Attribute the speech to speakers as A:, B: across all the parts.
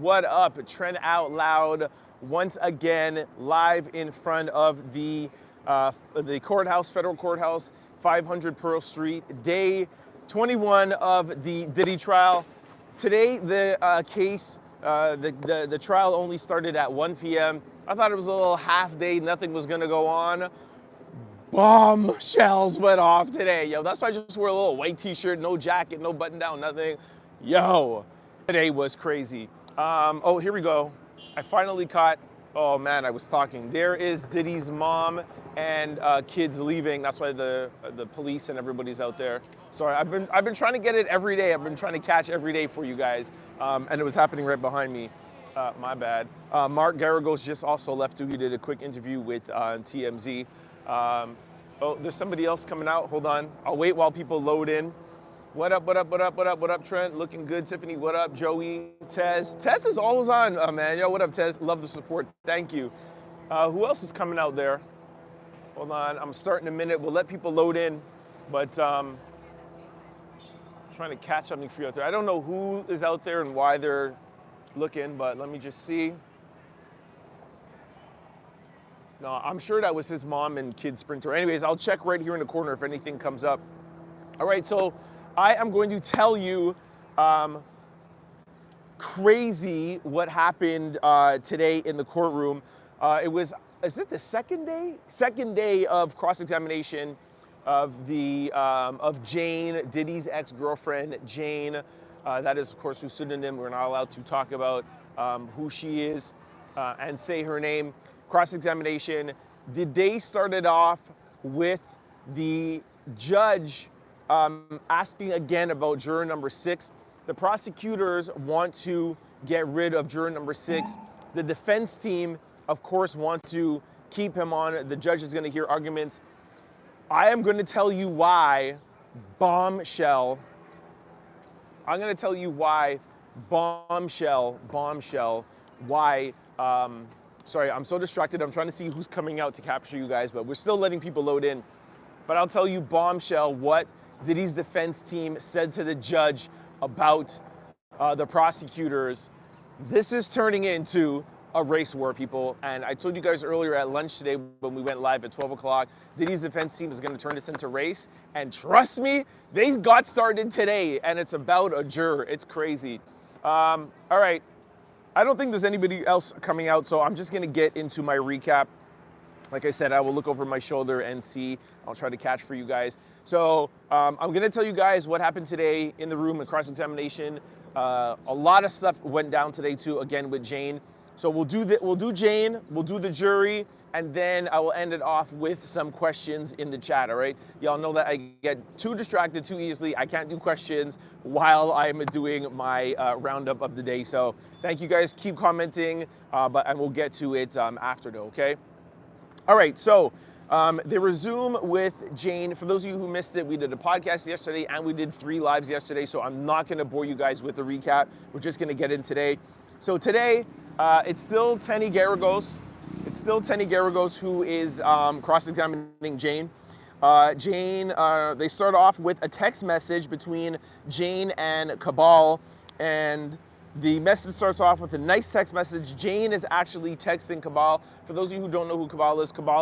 A: What up? Trend Out Loud once again, live in front of the courthouse, federal courthouse, 500 Pearl Street, day 21 of the Diddy trial. Today, the case, the trial only started at 1 p.m. I thought it was a little half day, nothing was gonna go on. Bombshells went off today, yo. That's why I just wore a little white t-shirt, no jacket, no button down, nothing. Yo, today was crazy. Oh, here we go. I finally caught, oh man, I was talking. There is Diddy's mom and kids leaving. That's why the police and everybody's out there. Sorry, I've been trying to get it every day. I've been trying to catch every day for you guys. And it was happening right behind me. My bad. Mark Garagos just also left too. He did a quick interview with TMZ. Oh, there's somebody else coming out. Hold on. I'll wait while people load in. What up, what up, what up, what up, what up, Trent? Looking good. Tiffany, what up? Joey, Tez. Tez is always on, man. Yo, what up, Tez? Love the support. Thank you. Who else is coming out there? Hold on. I'm starting in a minute. We'll let people load in. But trying to catch something for you out there. I don't know who is out there and why they're looking, but let me just see. No, I'm sure that was his mom and kid sprinter. Anyways, I'll check right here in the corner if anything comes up. All right, so I am going to tell you crazy what happened today in the courtroom. Is it the second day? Second day of cross-examination of Jane, Diddy's ex-girlfriend, Jane. That is, of course, whose pseudonym we're not allowed to talk about who she is and say her name. Cross-examination. The day started off with the judge asking again about juror number 6. The prosecutors want to get rid of juror number 6. The defense team, of course, wants to keep him on. The judge is going to hear arguments. I am going to tell you why bombshell. I'm going to tell you why bombshell, why, sorry, I'm so distracted. I'm trying to see who's coming out to capture you guys, but we're still letting people load in. But I'll tell you bombshell what Diddy's defense team said to the judge about the prosecutors. This is turning into a race war, people. And I told you guys earlier at lunch today when we went live at 12 o'clock, Diddy's defense team is going to turn this into race. And trust me, they got started today, and it's about a juror. It's crazy. All right. I don't think there's anybody else coming out, so I'm just going to get into my recap. Like I said, I will look over my shoulder and see. I'll try to catch for you guys. So I'm going to tell you guys what happened today in the room in cross-examination. A lot of stuff went down today, too, again, with Jane. So we'll do Jane, we'll do the jury, and then I will end it off with some questions in the chat, all right? Y'all know that I get too distracted too easily. I can't do questions while I'm doing my roundup of the day. So thank you guys, keep commenting, and we'll get to it after though, okay? All right, so they resume with Jane. For those of you who missed it, we did a podcast yesterday and we did 3 lives yesterday, so I'm not gonna bore you guys with the recap. We're just gonna get in today. So today, it's still Tenny Garagos. It's still Tenny Garagos who is cross-examining Jane. They start off with a text message between Jane and Cabal, and the message starts off with a nice text message. Jane is actually texting Cabal. For those of you who don't know who Cabal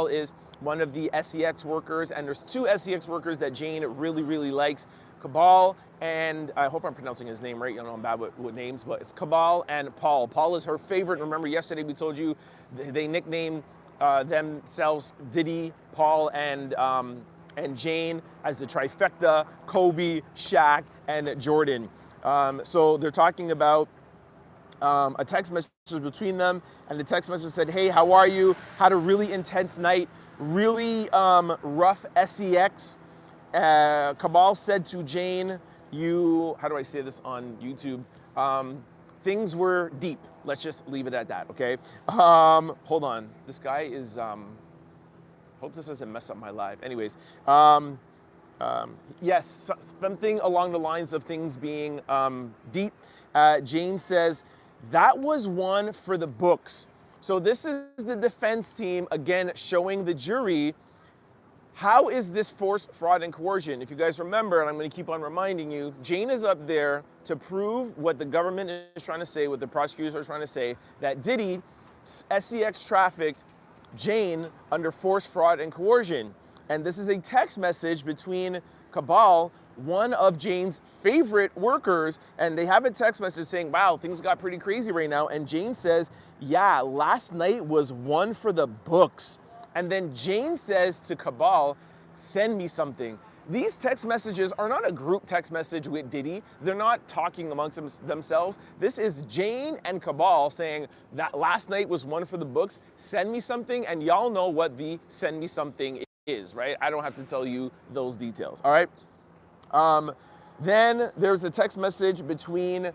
A: is one of the SEX workers, and there's 2 SEX workers that Jane really, really likes. Cabal and, I hope I'm pronouncing his name right, you know I'm bad with names, but it's Cabal and Paul. Paul is her favorite. Remember yesterday we told you they nicknamed themselves Diddy, Paul, and Jane as the trifecta, Kobe, Shaq, and Jordan. So they're talking about a text message between them, and the text message said, hey, how are you? Had a really intense night, really rough SEX. Cabal said to Jane, how do I say this on YouTube? Things were deep. Let's just leave it at that, okay? Hold on. This guy is, hope this doesn't mess up my live. Anyways, yes, something along the lines of things being deep. Jane says, that was one for the books. So this is the defense team, again, showing the jury How is this force, fraud, and coercion? If you guys remember, and I'm going to keep on reminding you, Jane is up there to prove what the government is trying to say, what the prosecutors are trying to say, that Diddy SCX trafficked Jane under force, fraud, and coercion. And this is a text message between Cabal, one of Jane's favorite workers, and they have a text message saying, wow, things got pretty crazy right now. And Jane says, yeah, last night was one for the books. And then Jane says to Cabal, send me something. These text messages are not a group text message with Diddy. They're not talking amongst themselves. This is Jane and Cabal saying that last night was one for the books. Send me something, and y'all know what the send me something is, right? I don't have to tell you those details, all right? Then there's a text message between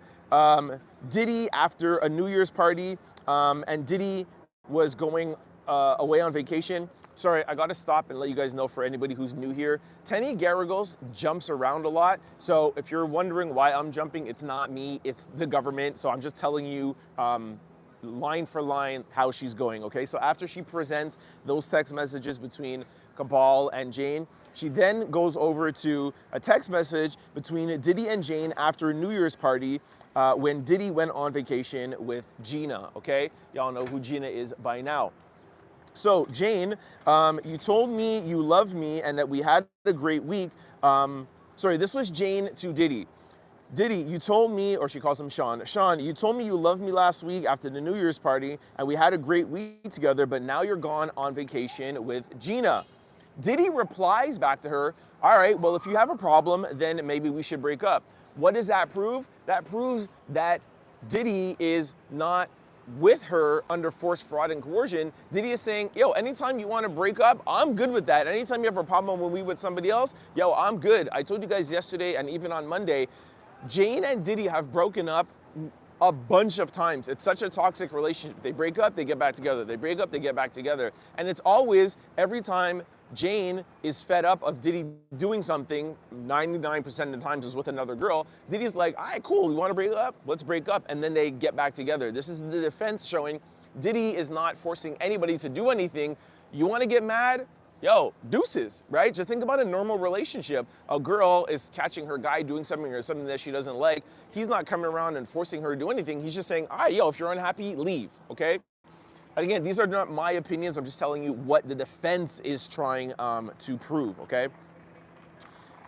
A: Diddy after a New Year's party, and Diddy was going away on vacation. Sorry, I gotta stop and let you guys know, for anybody who's new here, Tenny Garrigos jumps around a lot. So if you're wondering why I'm jumping, it's not me, it's the government. So I'm just telling you line for line how she's going, okay? So after she presents those text messages between Cabal and Jane, she then goes over to a text message between Diddy and Jane after a New Year's party when Diddy went on vacation with Gina, okay? Y'all know who Gina is by now. So Jane, you told me you love me and that we had a great week. Sorry, this was Jane to Diddy. Diddy, you told me, or she calls him Sean. Sean, you told me you loved me last week after the New Year's party and we had a great week together, but now you're gone on vacation with Gina. Diddy replies back to her, all right, well, if you have a problem, then maybe we should break up. What does that prove? That proves that Diddy is not with her under force, fraud, and coercion. Diddy is saying, yo, anytime you want to break up, I'm good with that. Anytime you have a problem when we with somebody else, yo, I'm good. I told you guys yesterday and even on Monday, Jane and Diddy have broken up a bunch of times. It's such a toxic relationship. They break up, they get back together. They break up, they get back together. And it's always, every time Jane is fed up of Diddy doing something, 99% of the times is with another girl, Diddy's like, all right, cool, you want to break up? Let's break up. And then they get back together. This is the defense showing Diddy is not forcing anybody to do anything. You want to get mad? Yo, deuces, right? Just think about a normal relationship. A girl is catching her guy doing something or something that she doesn't like. He's not coming around and forcing her to do anything. He's just saying, all right, yo, if you're unhappy, leave, okay? Again, these are not my opinions. I'm just telling you what the defense is trying to prove, okay?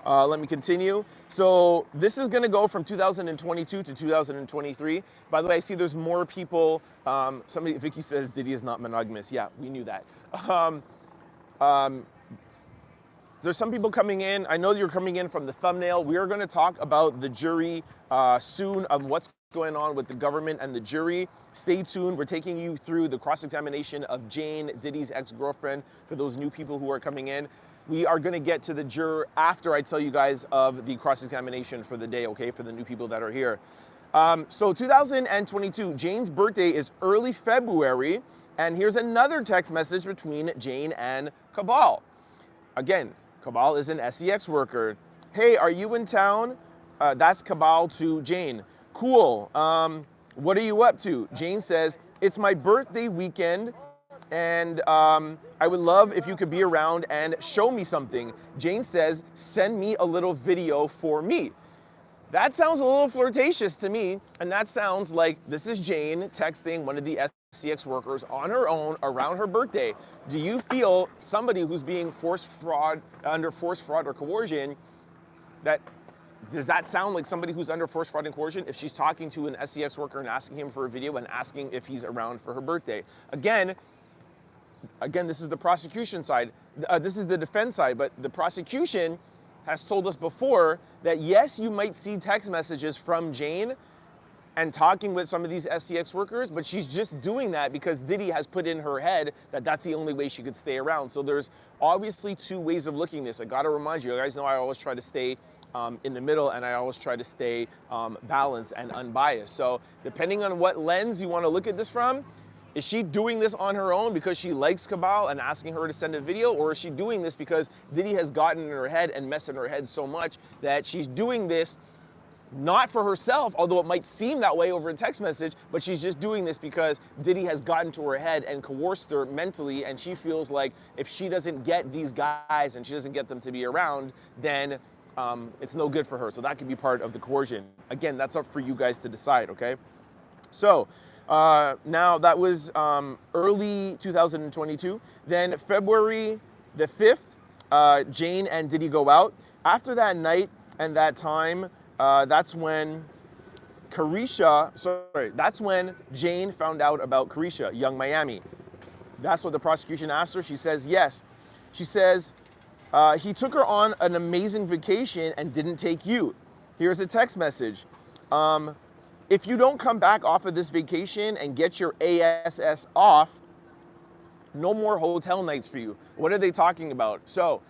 A: Let me continue. So this is gonna go from 2022 to 2023. By the way, I see there's more people. Vicky says Diddy is not monogamous. Yeah, we knew that. There's some people coming in. I know you're coming in from the thumbnail. We are gonna talk about the jury soon, of what's going on with the government and the jury. Stay tuned. We're taking you through the cross-examination of Jane, Diddy's ex-girlfriend, for those new people who are coming in. We are gonna get to the juror after I tell you guys of the cross-examination for the day, okay, for the new people that are here. So 2022, Jane's birthday is early February, and here's another text message between Jane and Cabal. Again, Cabal is an SEX worker. Hey, are you in town? That's Cabal to Jane. Cool. What are you up to? Jane says, it's my birthday weekend, and I would love if you could be around and show me something. Jane says, send me a little video for me. That sounds a little flirtatious to me, and that sounds like this is Jane texting one of the SCX workers on her own around her birthday. Do you feel somebody who's being under force, fraud, or coercion, does that sound like somebody who's under force, fraud, and coercion if she's talking to an SCX worker and asking him for a video and asking if he's around for her birthday? Again, this is the prosecution side. This is the defense side, but the prosecution has told us before that yes, you might see text messages from Jane and talking with some of these SCX workers, but she's just doing that because Diddy has put in her head that that's the only way she could stay around. So there's obviously two ways of looking at this. I gotta remind you, you guys know I always try to stay in the middle, and I always try to stay balanced and unbiased. So depending on what lens you wanna look at this from, is she doing this on her own because she likes Cabal and asking her to send a video, or is she doing this because Diddy has gotten in her head and messed in her head so much that she's doing this not for herself, although it might seem that way over a text message, but she's just doing this because Diddy has gotten to her head and coerced her mentally, and she feels like if she doesn't get these guys and she doesn't get them to be around, then it's no good for her. So that could be part of the coercion. Again, that's up for you guys to decide, okay? So now that was early 2022. Then February the 5th, Jane and Diddy go out. After that night and that time, that's when that's when Jane found out about Carisha, Young Miami. That's what the prosecution asked her. She says yes. She says, he took her on an amazing vacation and didn't take you. Here's a text message. If you don't come back off of this vacation and get your ASS off, no more hotel nights for you. What are they talking about? So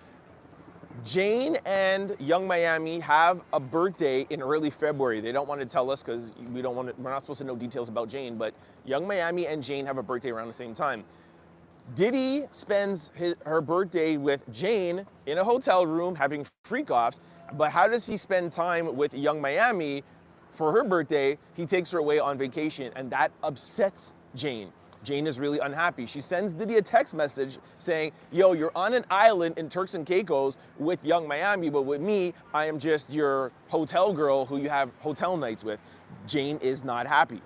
A: Jane and Young Miami have a birthday in early February. They don't want to tell us because we're not supposed to know details about Jane, but Young Miami and Jane have a birthday around the same time. Diddy spends her birthday with Jane in a hotel room having freak-offs, but how does he spend time with Young Miami for her birthday? He takes her away on vacation, and that upsets Jane. Jane is really unhappy. She sends Diddy a text message saying, yo, you're on an island in Turks and Caicos with Young Miami, but with me, I am just your hotel girl who you have hotel nights with. Jane is not happy.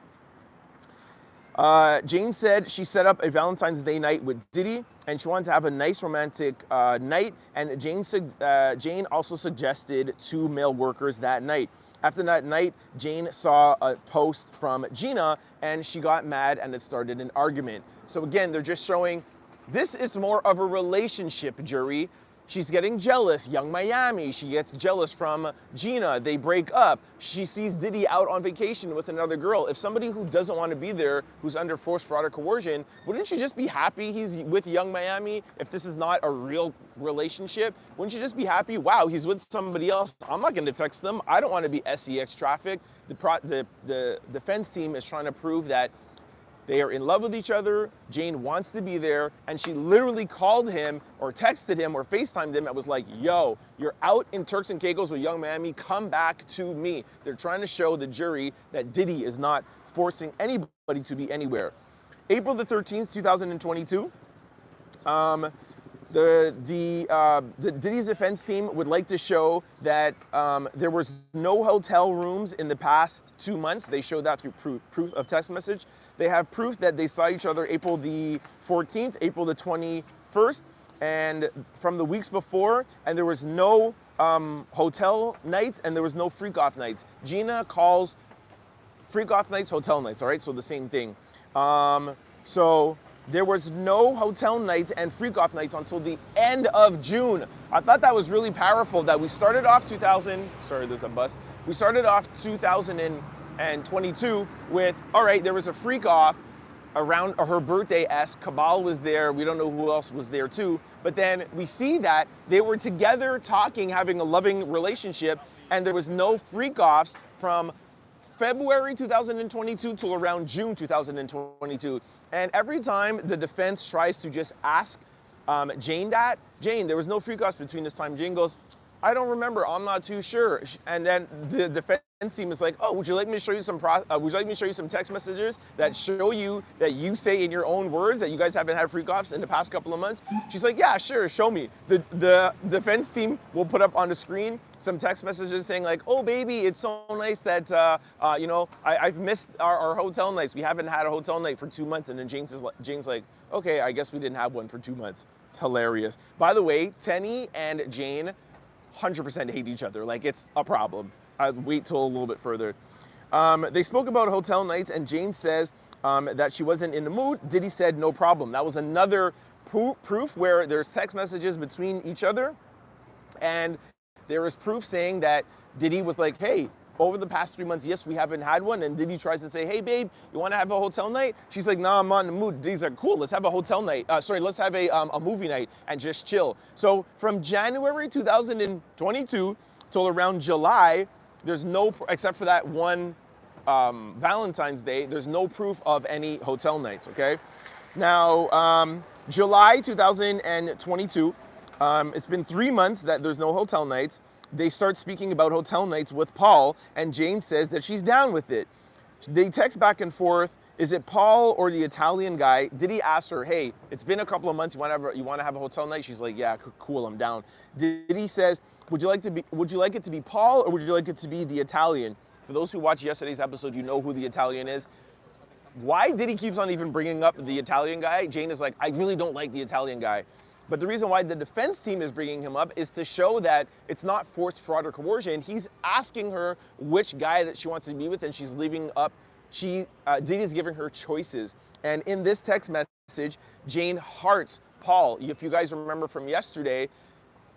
A: Jane said she set up a Valentine's Day night with Diddy and she wanted to have a nice romantic night, and Jane also suggested 2 male workers that night. After that night, Jane saw a post from Gina and she got mad and it started an argument. So again, they're just showing this is more of a relationship, jury. She's getting jealous. Young Miami, she gets jealous from Gina. They break up. She sees Diddy out on vacation with another girl. If somebody who doesn't want to be there, who's under force, fraud, or coercion, wouldn't you just be happy he's with Young Miami? If this is not a real relationship, wouldn't you just be happy? Wow, he's with somebody else. I'm not going to text them. I don't want to be SEX trafficked. The defense team is trying to prove that they are in love with each other. Jane wants to be there, and she literally called him or texted him or FaceTimed him and was like, yo, you're out in Turks and Caicos with Young Miami, come back to me. They're trying to show the jury that Diddy is not forcing anybody to be anywhere. April the 13th, 2022, the Diddy's defense team would like to show that there was no hotel rooms in the past 2 months. They showed that through proof of text message. They have proof that they saw each other April the 14th, April the 21st, and from the weeks before, and there was no hotel nights and there was no freak-off nights. Gina calls freak-off nights hotel nights, all right? So the same thing. So there was no hotel nights and freak-off nights until the end of June. I thought that was really powerful that we started off We started off 2022 with, all right, there was a freak-off around her birthday-esque. Cabal was there. We don't know who else was there too. But then we see that they were together talking, having a loving relationship, and there was no freak-offs from February 2022 till around June 2022. And every time the defense tries to just ask Jane that, Jane, there was no freak-offs between this time. Jane goes, I don't remember, I'm not too sure. And then the defense team is like, oh, would you like me to show you some text messages that show you that you say in your own words that you guys haven't had freak-offs in the past couple of months? She's like, yeah, sure, show me. The defense team will put up on the screen some text messages saying like, oh baby, it's so nice that, I've missed our hotel nights. We haven't had a hotel night for 2 months. And then Jane's like, okay, I guess we didn't have one for 2 months. It's hilarious. By the way, Tenny and Jane 100% hate each other. Like, it's a problem. I'll wait till a little bit further. They spoke about hotel nights, and Jane says that she wasn't in the mood. Diddy said no problem. That was another proof where there's text messages between each other, and there is proof saying that Diddy was like, hey, over the past 3 months, yes, we haven't had one. And Diddy tries to say, hey, babe, you want to have a hotel night? She's like, nah, I'm not in the mood. Diddy's like, cool, let's have a hotel night. Let's have a movie night and just chill. So from January 2022 till around July, there's no, except for that one Valentine's Day, there's no proof of any hotel nights, okay? Now, July 2022, it's been 3 months that there's no hotel nights. they start speaking about hotel nights with Paul, and Jane says that she's down with it. They text back and forth. Is it Paul or the Italian guy? Diddy asks her, hey, it's been a couple of months. You want to have a hotel night? She's like, yeah, cool, I'm down. Diddy says, would you like it to be Paul or would you like it to be the Italian? For those who watched yesterday's episode, you know who the Italian is. Why Diddy keeps on even bringing up the Italian guy? Jane is like, I really don't like the Italian guy. But the reason why the defense team is bringing him up is to show that it's not forced fraud or coercion. He's asking her which guy that she wants to be with, and she's leaving up. Diddy's giving her choices. And in this text message, Jane hearts Paul. If you guys remember from yesterday,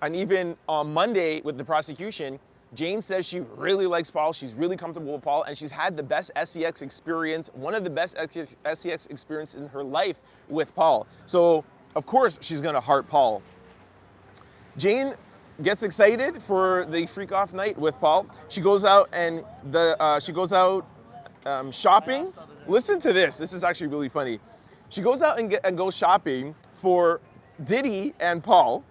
A: and even on Monday with the prosecution, Jane says she really likes Paul. She's really comfortable with Paul, and she's had the best SEX experience, one of the best SEX experiences in her life with Paul. So, of course, she's gonna heart Paul. Jane gets excited for the freak off night with Paul. She goes out and shopping. Listen to this. This is actually really funny. She goes out and goes shopping for Diddy and Paul.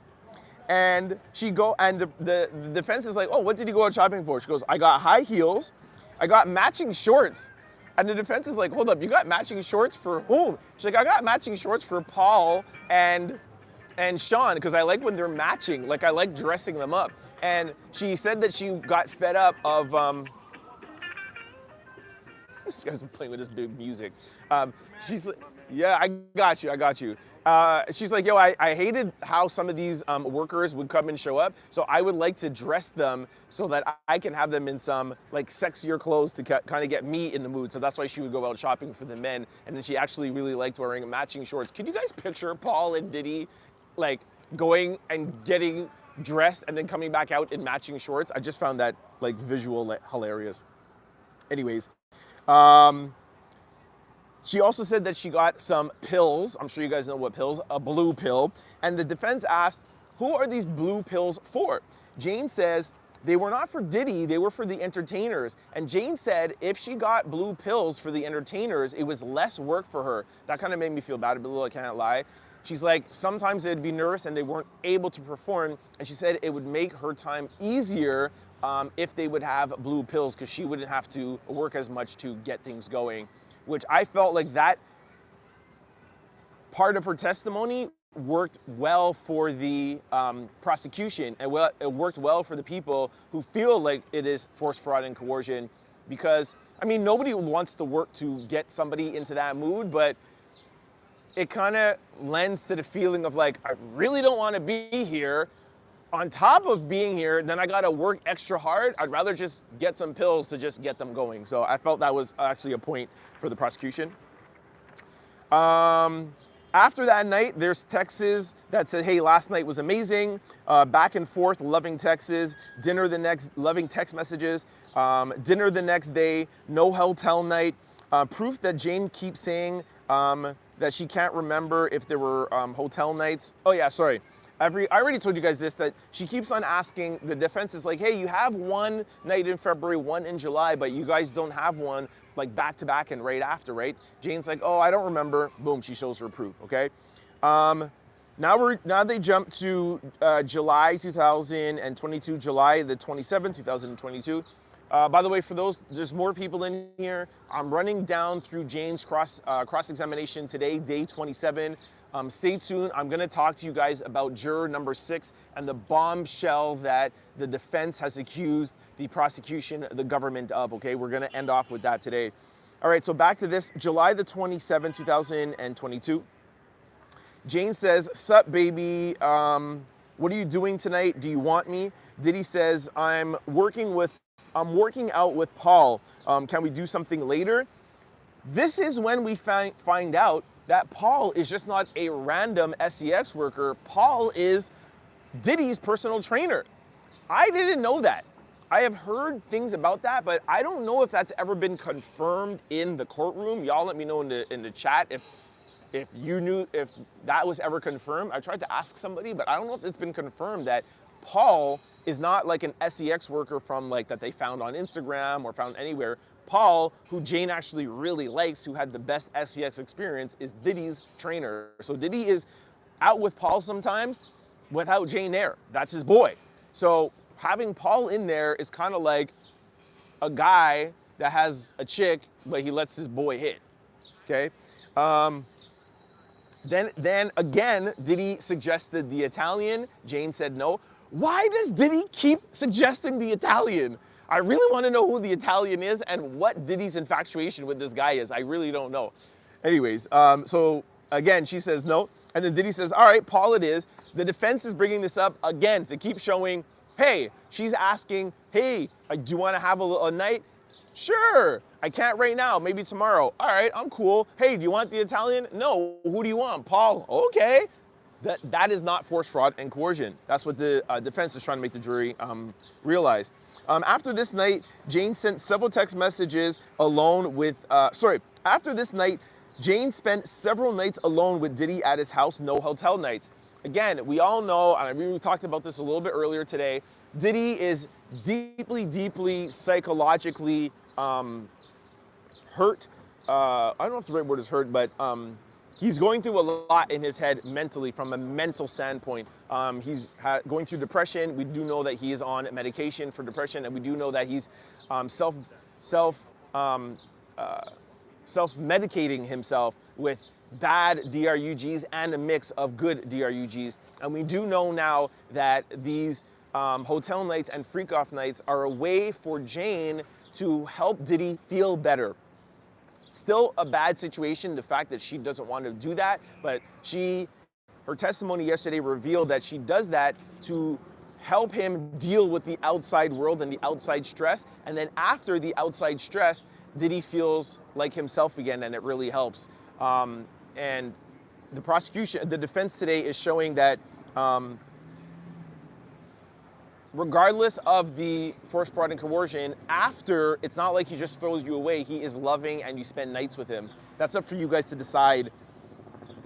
A: And the defense is like, oh, what did you go out shopping for? She goes, I got high heels, I got matching shorts. And the defense is like, hold up, you got matching shorts for whom? She's like, I got matching shorts for Paul and Sean, because I like when they're matching, like I like dressing them up. And she said that she got fed up of, this guy's been playing with this big music. She's like, yeah, I got you. She's like, yo, I hated how some of these workers would come and show up, so I would like to dress them so that I can have them in some like sexier clothes to kind of get me in the mood. So that's why she would go out shopping for the men, and then she actually really liked wearing matching shorts. Could you guys picture Paul and Diddy like going and getting dressed and then coming back out in matching shorts? I just found that like visual like, hilarious. Anyways. She also said that she got some pills. I'm sure you guys know what pills, a blue pill. And the defense asked, who are these blue pills for? Jane says they were not for Diddy, they were for the entertainers. And Jane said if she got blue pills for the entertainers, it was less work for her. That kind of made me feel bad a little, I can't lie. She's like, sometimes they'd be nervous and they weren't able to perform. And she said it would make her time easier if they would have blue pills, because she wouldn't have to work as much to get things going. Which I felt like that part of her testimony worked well for the prosecution, and it worked well for the people who feel like it is forced fraud and coercion, because, I mean, nobody wants to work to get somebody into that mood, but it kind of lends to the feeling of like, I really don't want to be here. On top of being here, then I gotta work extra hard. I'd rather just get some pills to just get them going. So I felt that was actually a point for the prosecution. After that night, there's texts that said, hey, last night was amazing. Back and forth, loving texts. Loving text messages. Dinner the next day, no hotel night. Proof that Jane keeps saying that she can't remember if there were hotel nights. Oh yeah, sorry. I already told you guys this, that she keeps on asking, the defense is like, hey, you have one night in February, one in July, but you guys don't have one like back to back and right after, right? Jane's like, oh, I don't remember. Boom, she shows her proof, okay? Now they jump to July 2022, July the 27th, 2022. By the way, for those, there's more people in here. I'm running down through Jane's cross-examination today, day 27. Stay tuned. I'm going to talk to you guys about juror number 6 and the bombshell that the defense has accused the prosecution, the government of, okay? We're going to end off with that today. All right, so back to this. July the 27th, 2022. Jane says, sup, baby? What are you doing tonight? Do you want me? Diddy says, I'm working out with Paul. Can we do something later? This is when we find out that Paul is just not a random SEX worker. Paul is Diddy's personal trainer. I didn't know that. I have heard things about that, but I don't know if that's ever been confirmed in the courtroom. Y'all let me know in the chat if you knew if that was ever confirmed. I tried to ask somebody, but I don't know if it's been confirmed that Paul is not like an SEX worker from like that they found on Instagram or found anywhere. Paul, who Jane actually really likes, who had the best SEX experience, is Diddy's trainer. So Diddy is out with Paul sometimes without Jane there. That's his boy. So having Paul in there is kind of like a guy that has a chick, but he lets his boy hit. Okay. Then again, Diddy suggested the Italian. Jane said no. Why does Diddy keep suggesting the Italian? I really want to know who the Italian is and what Diddy's infatuation with this guy is. I really don't know. Anyways, so again, she says no. And then Diddy says, all right, Paul it is. The defense is bringing this up again to keep showing, hey, she's asking, hey, do you want to have a night? Sure, I can't right now, maybe tomorrow. All right, I'm cool. Hey, do you want the Italian? No, who do you want? Paul, okay. That is not force, fraud, and coercion. That's what the defense is trying to make the jury realize. After this night, Jane sent several text messages alone with, after this night, Jane spent several nights alone with Diddy at his house, no hotel nights. Again, we all know, and we talked about this a little bit earlier today, Diddy is deeply, deeply psychologically hurt. I don't know if the right word is hurt, but he's going through a lot in his head mentally from a mental standpoint. He's going through depression. We do know that he is on medication for depression, and we do know that he's self-medicating himself with bad DRUGs and a mix of good DRUGs. And we do know now that these hotel nights and freak-off nights are a way for Jane to help Diddy feel better. Still a bad situation, the fact that she doesn't want to do that, but her testimony yesterday revealed that she does that to help him deal with the outside world and the outside stress. And then after the outside stress, Diddy feels like himself again, and it really helps. And the defense today is showing that regardless of the force, fraud, and coercion, after, it's not like he just throws you away. He is loving and you spend nights with him. That's up for you guys to decide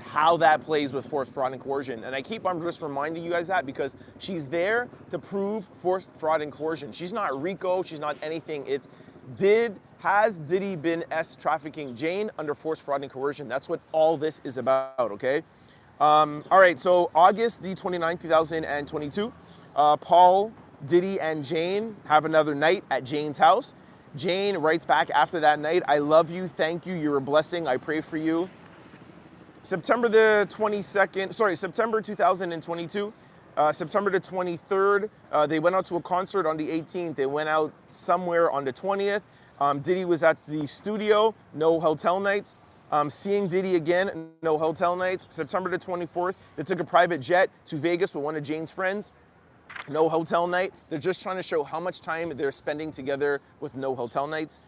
A: how that plays with force, fraud, and coercion. And I'm just reminding you guys that because she's there to prove force, fraud, and coercion. She's not Rico. She's not anything. It's has Diddy been trafficking Jane under force, fraud, and coercion? That's what all this is about, okay? All right, so August the 29th, 2022, Paul, Diddy, and Jane have another night at Jane's house. Jane writes back after that night, I love you, thank you, you're a blessing, I pray for you. September 2022, September the 23rd, they went out to a concert on the 18th. They went out somewhere on the 20th. Diddy was at the studio, no hotel nights. Seeing Diddy again, no hotel nights. September the 24th, they took a private jet to Vegas with one of Jane's friends. No hotel night. They're just trying to show how much time they're spending together with no hotel nights.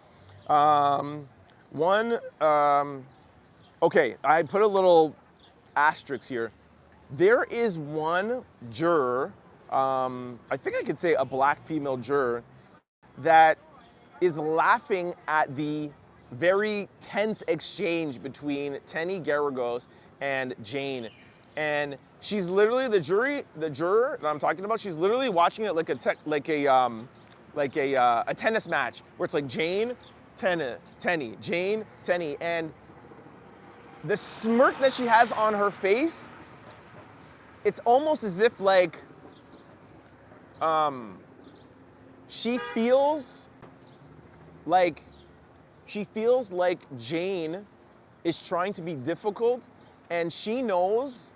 A: Okay, I put a little asterisk here. There is one juror, I think I could say a black female juror, that is laughing at the very tense exchange between Tenny Garagos and Jane. And she's literally, the juror that I'm talking about, she's literally watching it like a tennis match where it's like Jane, Tenny, Jane, Tenny. And the smirk that she has on her face, it's almost as if like she feels like Jane is trying to be difficult, and she knows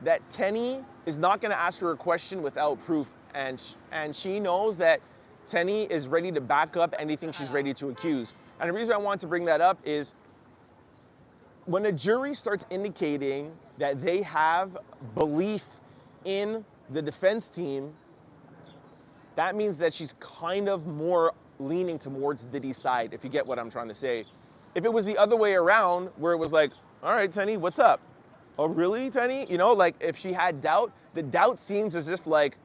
A: that Tenny is not going to ask her a question without proof, and she knows that Tenny is ready to back up anything she's ready to accuse. And the reason I want to bring that up is when a jury starts indicating that they have belief in the defense team, that means that she's kind of more leaning towards Diddy's side, if you get what I'm trying to say. If it was the other way around, where it was like, all right, Tenny, what's up? Oh, really, Tenny? You know, like if she had doubt, the doubt seems as if like,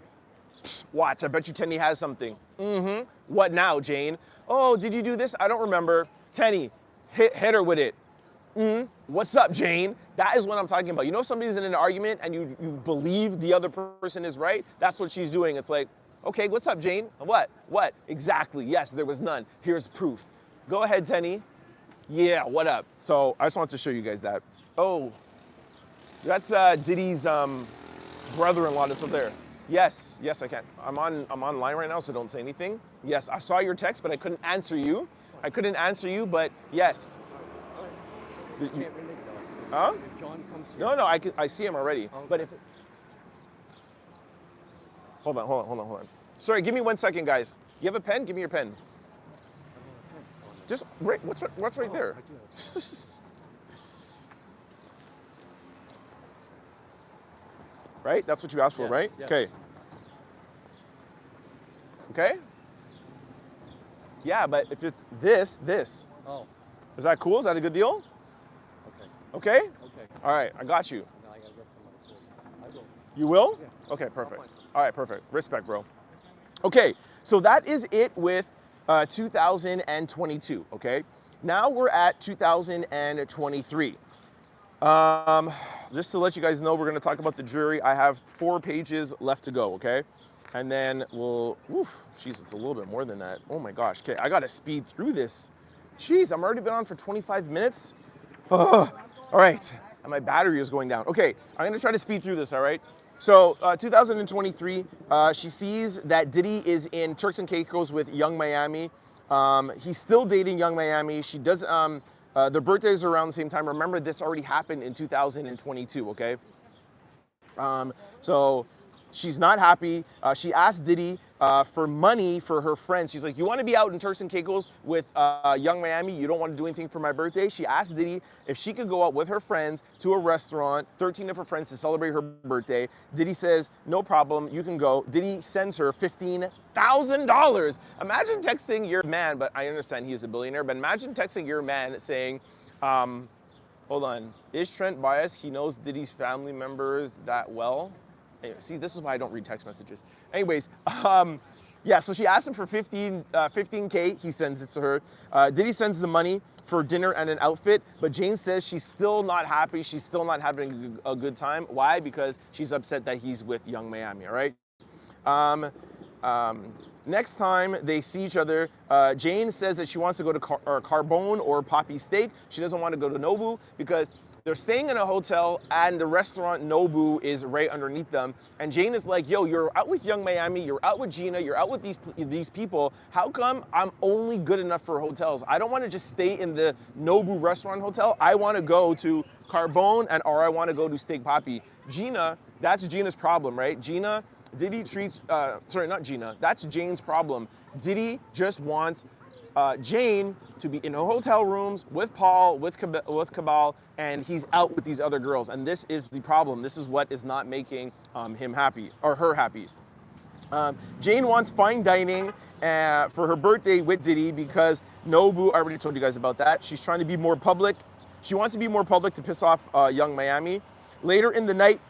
A: watch, I bet you Tenny has something. Mm-hmm. What now, Jane? Oh, did you do this? I don't remember. Tenny, hit her with it. Mm-hmm. What's up, Jane? That is what I'm talking about. You know, if somebody's in an argument and you believe the other person is right, that's what she's doing. It's like, okay, what's up, Jane? What? Exactly. Yes, there was none. Here's proof. Go ahead, Tenny. Yeah, what up? So I just wanted to show you guys that. Oh, that's Diddy's brother-in-law that's up there. Yes, yes, I can. I'm online right now, so don't say anything. Yes, I saw your text, but I couldn't answer you. I couldn't answer you, but yes.
B: All right.
A: You-
B: Can't relate though.
A: Huh?
B: If John comes here.
A: No, I see him already.
B: Okay.
A: But if hold on. Sorry, give me 1 second, guys. You have a pen? Give me your pen. Just right. What's right there?
B: I do.
A: Right? That's what you asked for,
B: Yes,
A: right?
B: yes.
A: Okay. Okay? Yeah, but if it's this,
B: Oh,
A: is that cool? Is that a good deal?
B: okay.
A: Okay?
B: Okay.
A: All right, I got you.
B: Now I gotta get somebody for I will.
A: You will?
B: Yeah.
A: Okay, perfect.
B: I'll find some.
A: All right, perfect. Respect, bro. Okay, so that is it with 2022, okay? Now we're at 2023. Just to let you guys know, we're gonna talk about the jury. I have 4 pages left to go, okay? And then jeez, it's a little bit more than that. Oh my gosh, okay, I gotta speed through this. Jeez, I'm already been on for 25 minutes. Ugh. All right, and my battery is going down. Okay, I'm gonna try to speed through this, all right? So 2023, she sees that Diddy is in Turks and Caicos with Young Miami. He's still dating Young Miami. She does, their birthdays are around the same time. Remember, this already happened in 2022, okay? So she's not happy. She asked Diddy for money for her friends. She's like, you want to be out in Turks and Caicos with Young Miami? You don't want to do anything for my birthday? She asked Diddy if she could go out with her friends to a restaurant, 13 of her friends, to celebrate her birthday. Diddy says, no problem, you can go. Diddy sends her $15,000. Imagine texting your man, but I understand he is a billionaire, but imagine texting your man saying, hold on, is Trent biased? He knows Diddy's family members that well? Anyway, see, this is why I don't read text messages. Anyways, yeah, so she asked him for 15K. He sends it to her. Diddy sends the money for dinner and an outfit, but Jane says she's still not happy. She's still not having a good time. Why? Because she's upset that he's with Young Miami, all right? Next time they see each other, Jane says that she wants to go to Carbone or Poppy Steak. She doesn't want to go to Nobu because they're staying in a hotel and the restaurant Nobu is right underneath them. And Jane is like, yo, you're out with Young Miami, you're out with Gina, you're out with these people. How come I'm only good enough for hotels? I don't want to just stay in the Nobu restaurant hotel. I want to go to Carbone or I want to go to Steak Poppy. Gina, that's Gina's problem, right? Diddy treats, sorry, not Gina, that's Jane's problem. Diddy just wants Jane to be in hotel rooms with Paul, with Cabal, and he's out with these other girls. And this is the problem. This is what is not making him happy, or her happy. Jane wants fine dining for her birthday with Diddy because Nobu, I already told you guys about that. She's trying to be more public. She wants to be more public to piss off Young Miami. Later in the night,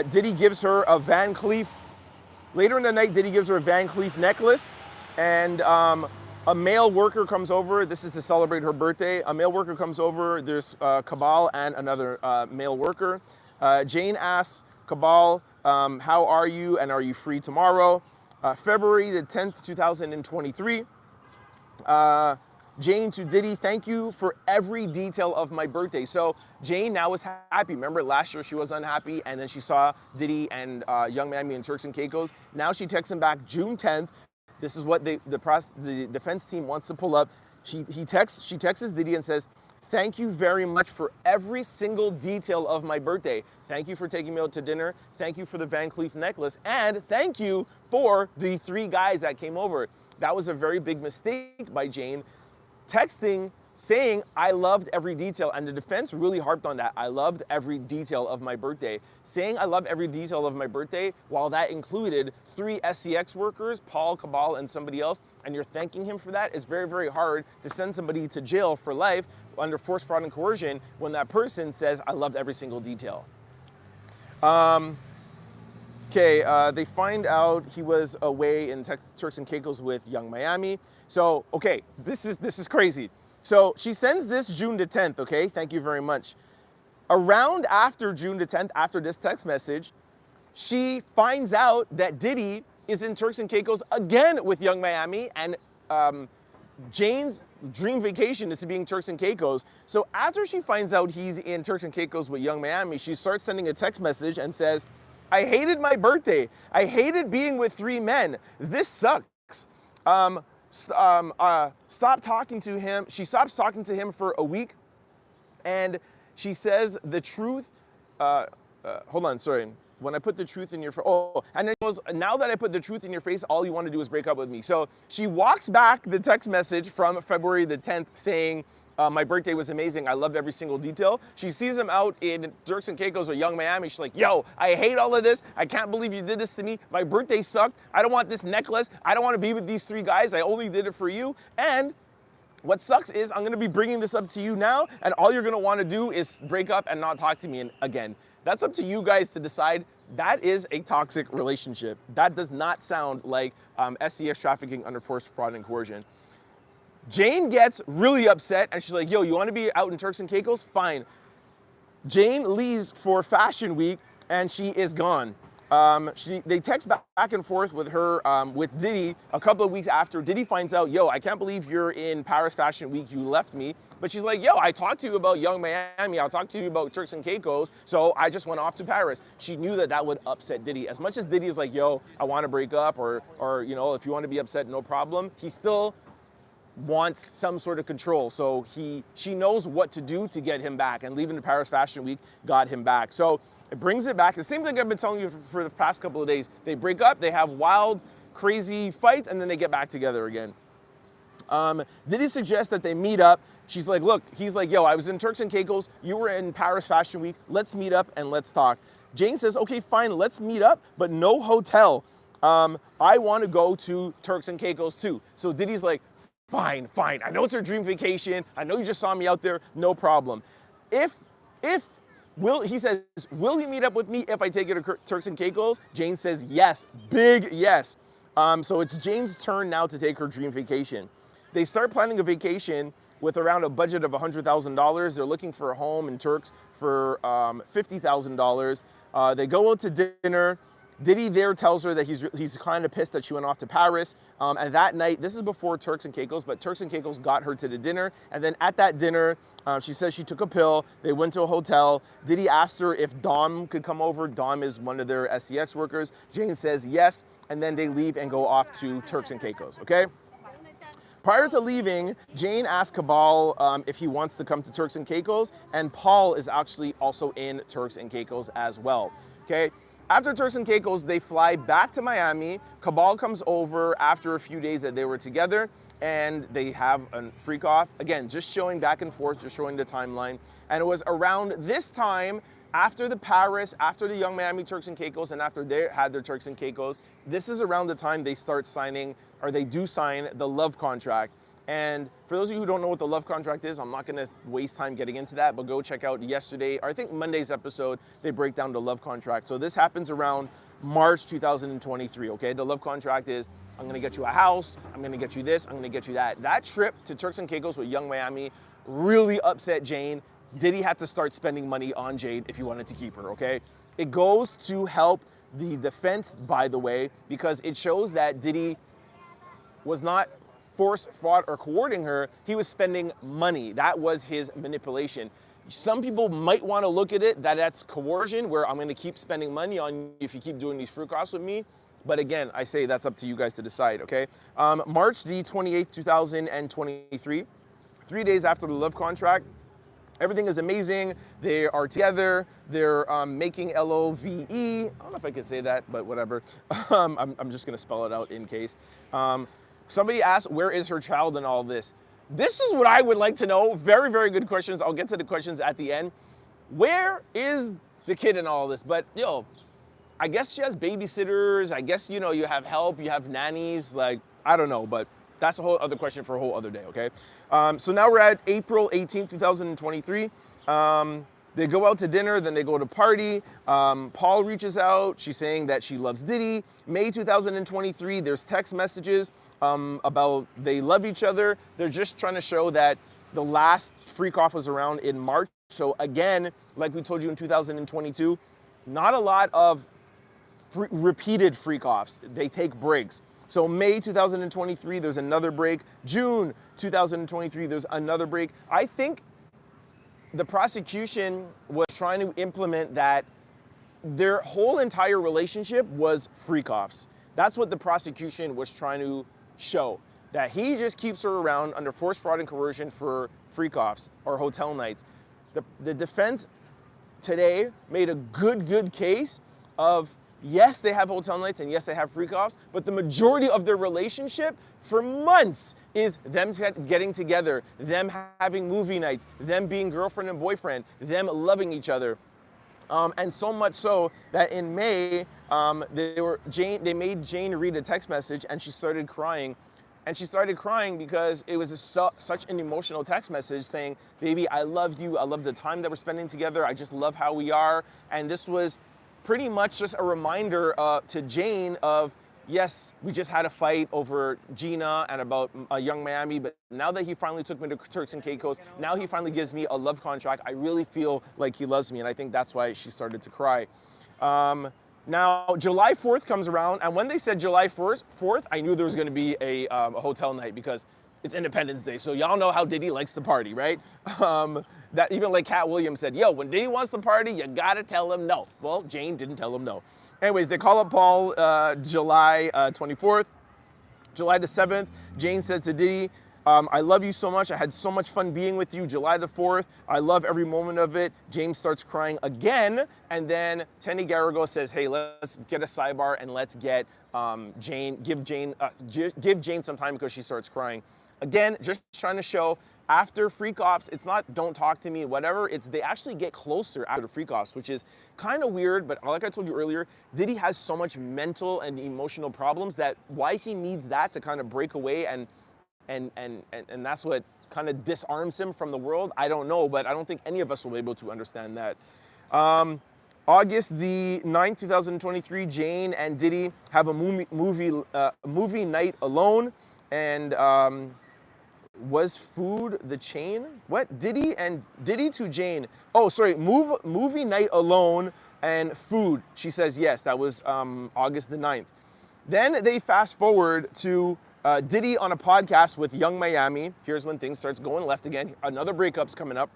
A: Diddy gives her a Van Cleef necklace, and a male worker comes over. This is to celebrate her birthday. A male worker comes over. There's Cabal and another male worker. Jane asks Cabal, how are you and are you free tomorrow? February the 10th, 2023. Jane to Diddy, thank you for every detail of my birthday. So Jane now is happy. Remember last year she was unhappy and then she saw Diddy and Young Miami in Turks and Caicos. Now she texts him back June 10th. This is what the defense team wants to pull up. She texts Diddy and says, thank you very much for every single detail of my birthday. Thank you for taking me out to dinner. Thank you for the Van Cleef necklace. And thank you for the 3 guys that came over. That was a very big mistake by Jane. Texting, saying, I loved every detail. And the defense really harped on that. I loved every detail of my birthday. Saying I love every detail of my birthday, while that included 3 SCX workers, Paul, Cabal, and somebody else, and you're thanking him for that, it's very, very hard to send somebody to jail for life under force, fraud, and coercion when that person says, I loved every single detail. Okay, they find out he was away in Turks and Caicos with Young Miami. So, okay, this is crazy. So she sends this June the 10th, okay? Thank you very much. Around after June the 10th, after this text message, she finds out that Diddy is in Turks and Caicos again with Young Miami, and Jane's dream vacation is to be in Turks and Caicos. So after she finds out he's in Turks and Caicos with Young Miami, she starts sending a text message and says, I hated my birthday. I hated being with 3 men. This sucks. Stop talking to him. She stops talking to him for a week, and she says the truth. Hold on, sorry. When I put the truth in your face, and then goes, now that I put the truth in your face, all you want to do is break up with me. So she walks back the text message from February the 10th saying, my birthday was amazing. I loved every single detail. She sees him out in Turks and Caicos or Young Miami. She's like, yo, I hate all of this. I can't believe you did this to me. My birthday sucked. I don't want this necklace. I don't want to be with these 3 guys. I only did it for you. And what sucks is I'm going to be bringing this up to you now, and all you're going to want to do is break up and not talk to me again. That's up to you guys to decide. That is a toxic relationship. That does not sound like SCX trafficking under force, fraud, and coercion. Jane gets really upset, and she's like, yo, you want to be out in Turks and Caicos? Fine. Jane leaves for Fashion Week, and she is gone. They text back and forth with her, with Diddy a couple of weeks after. Diddy finds out, yo, I can't believe you're in Paris Fashion Week, you left me. But she's like, yo, I talked to you about Young Miami, I'll talk to you about Turks and Caicos, so I just went off to Paris. She knew that that would upset Diddy. As much as Diddy is like, yo, I want to break up, or you know, if you want to be upset, no problem, he still wants some sort of control. So she knows what to do to get him back, and leaving the Paris Fashion Week got him back. So it brings it back. The same thing I've been telling you for the past couple of days. They break up, they have wild, crazy fights, and then they get back together again. Diddy suggests that they meet up. She's like, look, he's like, yo, I was in Turks and Caicos, you were in Paris Fashion Week, let's meet up and let's talk. Jane says, okay, fine, let's meet up, but no hotel. I want to go to Turks and Caicos too. So Diddy's like, fine, I know it's your dream vacation, I know you just saw me out there, no problem. He says, will you meet up with me if I take you to Turks and Caicos? Jane says yes, big yes. So it's Jane's turn now to take her dream vacation. They start planning a vacation with around a budget of $100,000. They're looking for a home in Turks for $50,000. They go out to dinner. Diddy there tells her that he's kind of pissed that she went off to Paris. And that night, this is before Turks and Caicos, but Turks and Caicos got her to the dinner. And then at that dinner, she says she took a pill. They went to a hotel. Diddy asked her if Dom could come over. Dom is one of their SCX workers. Jane says yes. And then they leave and go off to Turks and Caicos, okay? Prior to leaving, Jane asked Cabal if he wants to come to Turks and Caicos, and Paul is actually also in Turks and Caicos as well, okay? After Turks and Caicos, they fly back to Miami. Cabal comes over after a few days that they were together, and they have a freak off. Again, just showing back and forth, just showing the timeline. And it was around this time, after the Paris, after the Young Miami Turks and Caicos, and after they had their Turks and Caicos, this is around the time they start signing, or they do sign the love contract. And for those of you who don't know what the love contract is, I'm not gonna waste time getting into that, but go check out yesterday, or I think Monday's episode, they break down the love contract. So this happens around March 2023, okay? The love contract is, I'm gonna get you a house, I'm gonna get you this, I'm gonna get you that. That trip to Turks and Caicos with Young Miami really upset Jane. Diddy had to start spending money on Jade if he wanted to keep her, okay? It goes to help the defense, by the way, because it shows that Diddy was not force, fraud, or coercing her. He was spending money. That was his manipulation. Some people might want to look at it that that's coercion, where I'm going to keep spending money on you if you keep doing these fruit crops with me. But again, I say that's up to you guys to decide, okay? March the 28th, 2023, 3 days after the love contract, everything is amazing. They are together. They're making LOVE. I don't know if I could say that, but whatever. I'm just going to spell it out in case. Somebody asked, where is her child in all this? This is what I would like to know. Very, very good questions. I'll get to the questions at the end. Where is the kid in all this? But, yo, I guess she has babysitters. I guess, you know, you have help. You have nannies. Like, I don't know, but that's a whole other question for a whole other day, okay? So now we're at April 18th, 2023. They go out to dinner, then they go to party. Paul reaches out. She's saying that she loves Diddy. May 2023, there's text messages about they love each other. They're just trying to show that the last freak off was around in March. So again, like we told you in 2022, not a lot of repeated freak offs. They take breaks. So May 2023, there's another break. June 2023, there's another break. I think the prosecution was trying to implement that their whole entire relationship was freak-offs. That's what the prosecution was trying to show, that he just keeps her around under forced fraud and coercion for freak-offs or hotel nights. The defense today made a good case of, yes, they have hotel nights and yes, they have freak-offs, but the majority of their relationship for months is them getting together, them having movie nights, them being girlfriend and boyfriend, them loving each other. And so much so that in May, they made Jane read a text message and she started crying. And she started crying because it was such an emotional text message saying, baby, I love you. I love the time that we're spending together. I just love how we are. And this was pretty much just a reminder to Jane of, yes, we just had a fight over Gina and about Young Miami, but now that he finally took me to Turks and Caicos, now he finally gives me a love contract. I really feel like he loves me, and I think that's why she started to cry. Now, July 4th comes around, and when they said July 4th, I knew there was going to be a hotel night because it's Independence Day, so y'all know how Diddy likes to party, right? That even like Cat Williams said, yo, when Diddy wants to party, you gotta tell him no. Well, Jane didn't tell him no. Anyways, they call up Paul July 24th. July the 7th, Jane said to Diddy, I love you so much. I had so much fun being with you. July the 4th, I love every moment of it. Jane starts crying again. And then Tenny Garrigo says, hey, let's get a sidebar and let's get give Jane some time because she starts crying. Again, just trying to show after freak offs, it's not don't talk to me, whatever. It's they actually get closer after freak offs, which is kind of weird. But like I told you earlier, Diddy has so much mental and emotional problems that why he needs that to kind of break away and that's what kind of disarms him from the world. I don't know, but I don't think any of us will be able to understand that. August the 9th, 2023, Jane and Diddy have a movie night alone, and was food the chain? What? Diddy to Jane. Oh, sorry, movie night alone and food. She says yes, that was August the 9th. Then they fast forward to Diddy on a podcast with Young Miami. Here's when things starts going left again. Another breakup's coming up.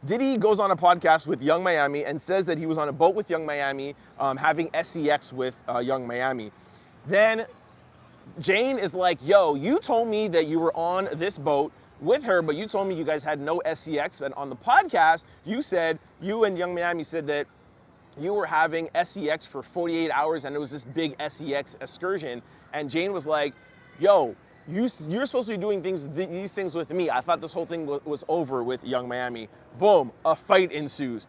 A: Diddy goes on a podcast with Young Miami and says that he was on a boat with Young Miami, having sex with Young Miami. Then Jane is like, yo, you told me that you were on this boat with her, but you told me you guys had no sex. And on the podcast, you and Young Miami said that you were having sex for 48 hours and it was this big sex excursion. And Jane was like, yo, you're supposed to be doing these things with me. I thought this whole thing was over with Young Miami. Boom, a fight ensues.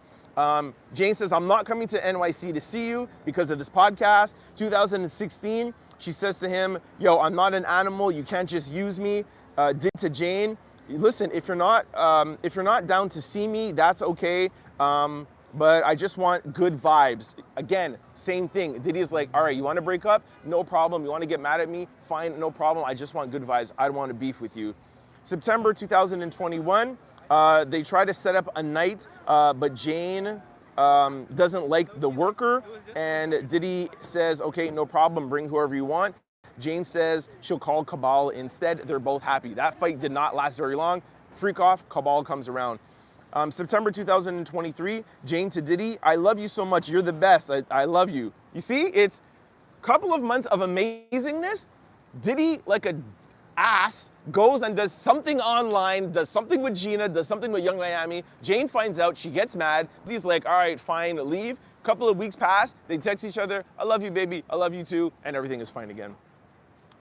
A: Jane says, I'm not coming to NYC to see you because of this podcast. 2016, she says to him, yo, I'm not an animal. You can't just use me. Did to Jane, listen, if you're not down to see me, that's okay. But I just want good vibes. Again, same thing. Diddy's like, all right, you want to break up? No problem. You want to get mad at me? Fine, no problem. I just want good vibes. I don't want to beef with you. September 2021, they try to set up a night, but Jane doesn't like the worker, and Diddy says, okay, no problem, bring whoever you want. Jane says she'll call Cabal instead. They're both happy. That fight did not last very long. Freak off, Cabal comes around. September 2023, Jane to Diddy, I love you so much, you're the best, I love you. You see, it's a couple of months of amazingness. Diddy, like a ass, goes and does something online, does something with Gina, does something with Young Miami. Jane finds out, she gets mad. Diddy's like, all right, fine, leave. A couple of weeks pass, they text each other, I love you, baby, I love you too, and everything is fine again.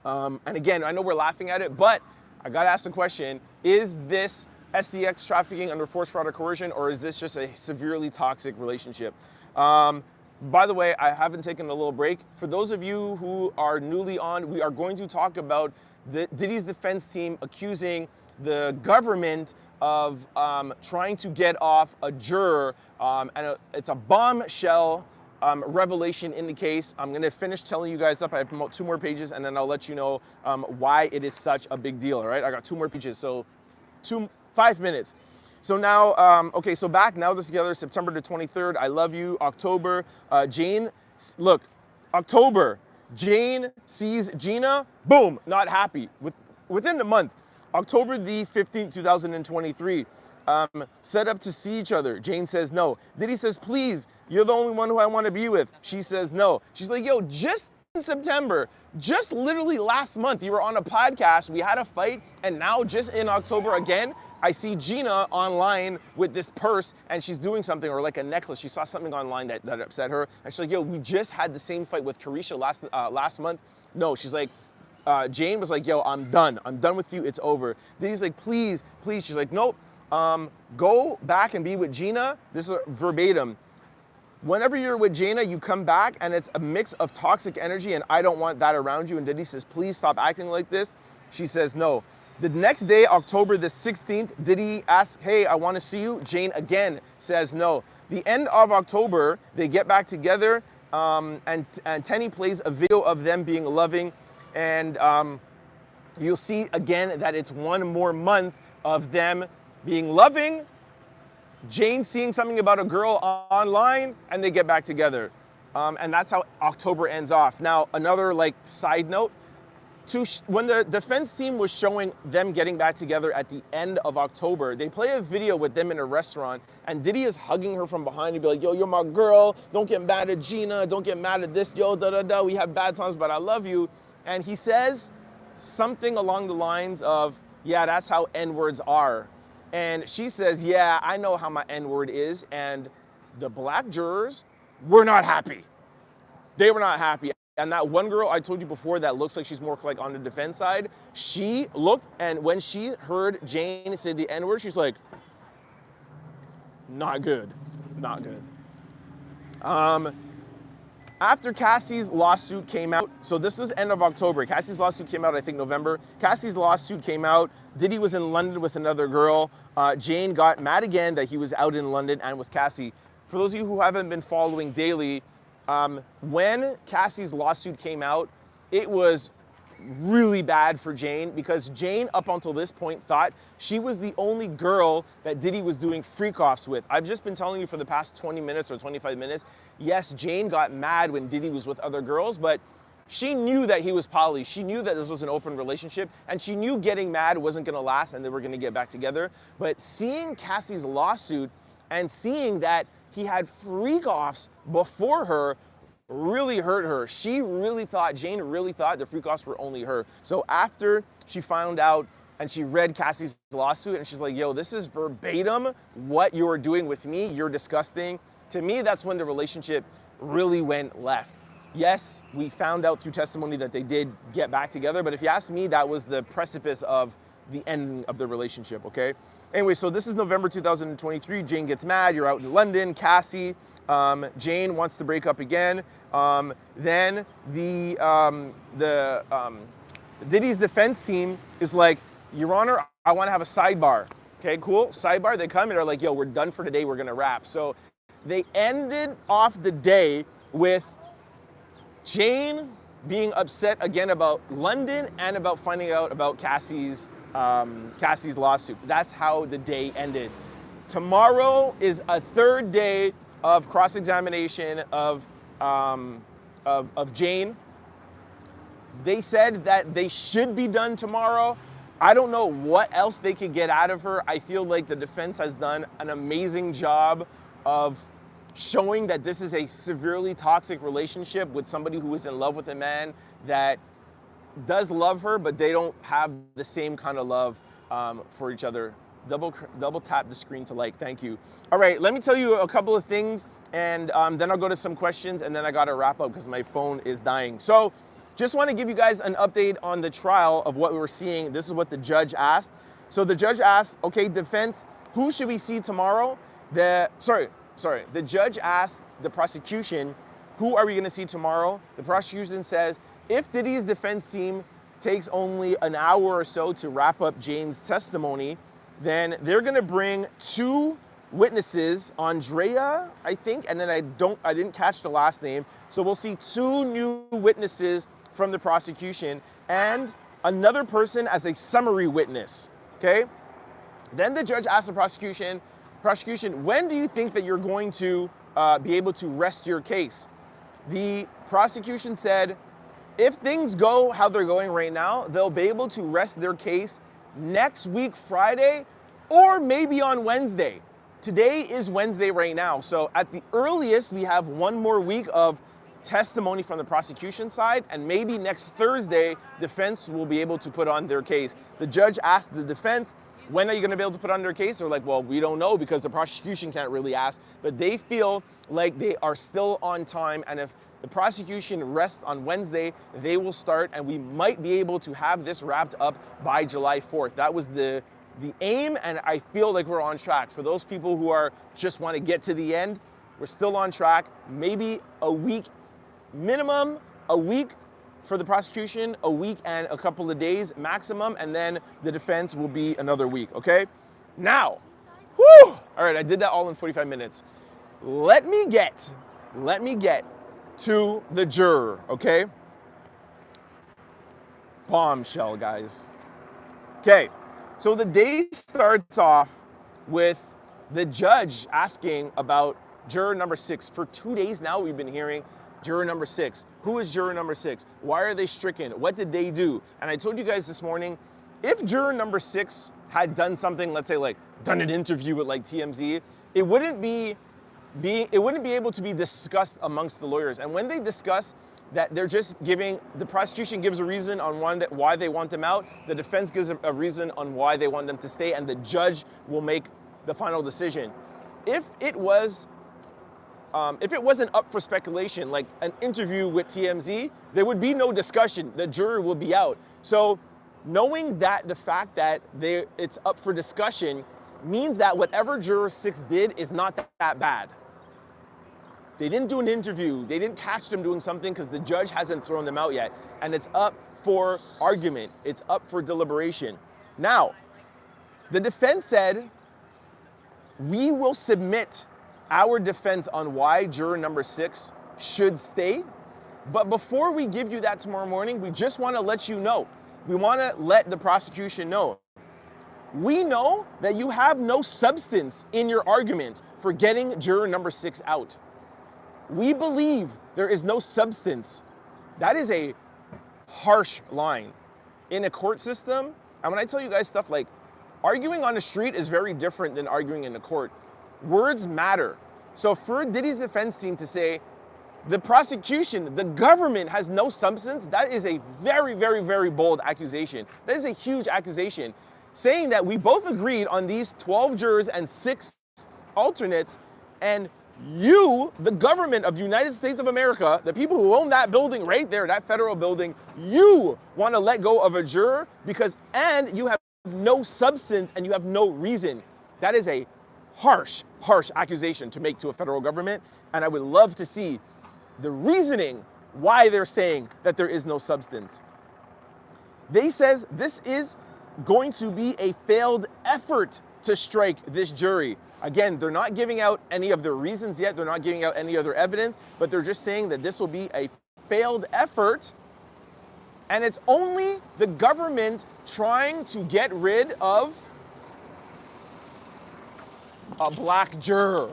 A: And again, I know we're laughing at it, but I gotta ask the question, is this SCX trafficking under forced fraud or coercion, or is this just a severely toxic relationship? By the way, I haven't taken a little break. For those of you who are newly on, we are going to talk about Diddy's defense team accusing the government of trying to get off a juror, and it's a bombshell revelation in the case. I'm gonna finish telling you guys up. I have 2 more pages, and then I'll let you know why it is such a big deal, all right? I got 2 more pages, so 5 minutes. So now, okay, so back now they're together, September the 23rd, I love you. October, Jane, look, October, Jane sees Gina, boom, not happy, within the month. October the 15th, 2023, Set up to see each other. Jane says no. Diddy says, please, you're the only one who I want to be with. She says no. She's like, yo, just in September, just literally last month, you were on a podcast, we had a fight, and now just in October again, I see Gina online with this purse and she's doing something, or like a necklace. She saw something online that upset her. And she's like, yo, we just had the same fight with Carisha last month. No, she's like, Jane was like, yo, I'm done with you, it's over. Diddy's like, please, please. She's like, nope, go back and be with Gina. This is verbatim. Whenever you're with Jaina, you come back and it's a mix of toxic energy and I don't want that around you. And Diddy says, please stop acting like this. She says no. The next day, October the 16th, Diddy asks, hey, I want to see you. Jane again says no. The end of October, they get back together and Tenny plays a video of them being loving. And you'll see again that it's one more month of them being loving, Jane seeing something about a girl online, and they get back together. And that's how October ends off. Now, another like side note, when the defense team was showing them getting back together at the end of October, they play a video with them in a restaurant, and Diddy is hugging her from behind and be like, yo, you're my girl, don't get mad at Gina, don't get mad at this, yo, da-da-da, we have bad times, but I love you. And he says something along the lines of, yeah, that's how N-words are. And she says, yeah, I know how my N-word is. And the black jurors were not happy. They were not happy. And that one girl I told you before that looks like she's more like on the defense side, she looked, and when she heard Jane say the N-word, she's like, not good, not good. After Cassie's lawsuit came out, so this was end of October. Cassie's lawsuit came out, I think, November. Cassie's lawsuit came out. Diddy was in London with another girl. Jane got mad again that he was out in London and with Cassie. For those of you who haven't been following daily, when Cassie's lawsuit came out, it was really bad for Jane because Jane, up until this point, thought she was the only girl that Diddy was doing freak-offs with. I've just been telling you for the past 20 minutes or 25 minutes, yes, Jane got mad when Diddy was with other girls, but she knew that he was poly. She knew that this was an open relationship, and she knew getting mad wasn't gonna last and they were gonna get back together. But seeing Cassie's lawsuit and seeing that he had freak-offs before her really hurt her. She really thought, Jane really thought the freak-offs were only her. So after she found out and she read Cassie's lawsuit and she's like, yo, this is verbatim what you're doing with me, you're disgusting. To me, that's when the relationship really went left. Yes, we found out through testimony that they did get back together, but if you ask me, that was the precipice of the end of the relationship, okay? Anyway, so this is November 2023, Jane gets mad, you're out in London, Cassie, Jane wants to break up again. Then Diddy's defense team is like, Your Honor, I want to have a sidebar. Okay, cool. Sidebar. They come and are like, yo, we're done for today. We're going to wrap. So they ended off the day with Jane being upset again about London and about finding out about Cassie's lawsuit. That's how the day ended. Tomorrow is a third day of cross-examination of Jane. They said that they should be done tomorrow. I don't know what else they could get out of her. I feel like the defense has done an amazing job of showing that this is a severely toxic relationship with somebody who is in love with a man that does love her, but they don't have the same kind of love for each other. Double tap the screen to like, thank you. All right, let me tell you a couple of things, and then I'll go to some questions, and then I gotta wrap up because my phone is dying. So just wanna give you guys an update on the trial of what we were seeing. This is what the judge asked. So the judge asked, okay, defense, who should we see tomorrow? The judge asked the prosecution, who are we gonna see tomorrow? The prosecution says, if Diddy's defense team takes only an hour or so to wrap up Jane's testimony, then they're gonna bring two witnesses, Andrea, I think, and then I didn't catch the last name. So we'll see two new witnesses from the prosecution and another person as a summary witness, okay? Then the judge asked the prosecution, when do you think that you're going to be able to rest your case? The prosecution said, if things go how they're going right now, they'll be able to rest their case next week, Friday, or maybe on Wednesday. Today is Wednesday right now, so at the earliest, we have one more week of testimony from the prosecution side, and maybe next Thursday, defense will be able to put on their case. The judge asked the defense, when are you gonna be able to put on their case? They're like, well, we don't know because the prosecution can't really ask, but they feel like they are still on time, and if the prosecution rests on Wednesday, they will start, and we might be able to have this wrapped up by July 4th. That was the aim, and I feel like we're on track. For those people who are just want to get to the end, we're still on track. Maybe a week, minimum a week for the prosecution, a week and a couple of days maximum, and then the defense will be another week, okay? Now, whew, all right, I did that all in 45 minutes. Let me get to the juror, okay? Bombshell, guys. Okay. So the day starts off with the judge asking about juror number 6. For 2 days now, we've been hearing juror number 6. Who is juror number 6? Why are they stricken? What did they do? And I told you guys this morning, if juror number 6 had done something, let's say like done an interview with like TMZ, it wouldn't be able to be discussed amongst the lawyers. And when they discuss that, they're just giving, the prosecution gives a reason on why they want them out, the defense gives a reason on why they want them to stay, and the judge will make the final decision. If it wasn't up for speculation, like an interview with TMZ, there would be no discussion. The juror will be out. So knowing that the fact that it's up for discussion means that whatever juror 6 did is not that bad. They didn't do an interview. They didn't catch them doing something because the judge hasn't thrown them out yet. And it's up for argument. It's up for deliberation. Now, the defense said, we will submit our defense on why juror number 6 should stay. But before we give you that tomorrow morning, we just want to let you know. We want to let the prosecution know. We know that you have no substance in your argument for getting juror number 6 out. We believe there is no substance. That is a harsh line in a court system. And when I tell you guys stuff like arguing on the street is very different than arguing in the court. Words matter. So for Diddy's defense team to say the prosecution, the government has no substance, that is a very, very, very bold accusation. That is a huge accusation. Saying that we both agreed on these 12 jurors and 6 alternates, and you, the government of the United States of America, the people who own that building right there, that federal building, you want to let go of a juror and you have no substance and you have no reason. That is a harsh, harsh accusation to make to a federal government. And I would love to see the reasoning why they're saying that there is no substance. They says this is going to be a failed effort to strike this jury. Again, they're not giving out any of their reasons yet. They're not giving out any other evidence, but they're just saying that this will be a failed effort. And it's only the government trying to get rid of a black juror.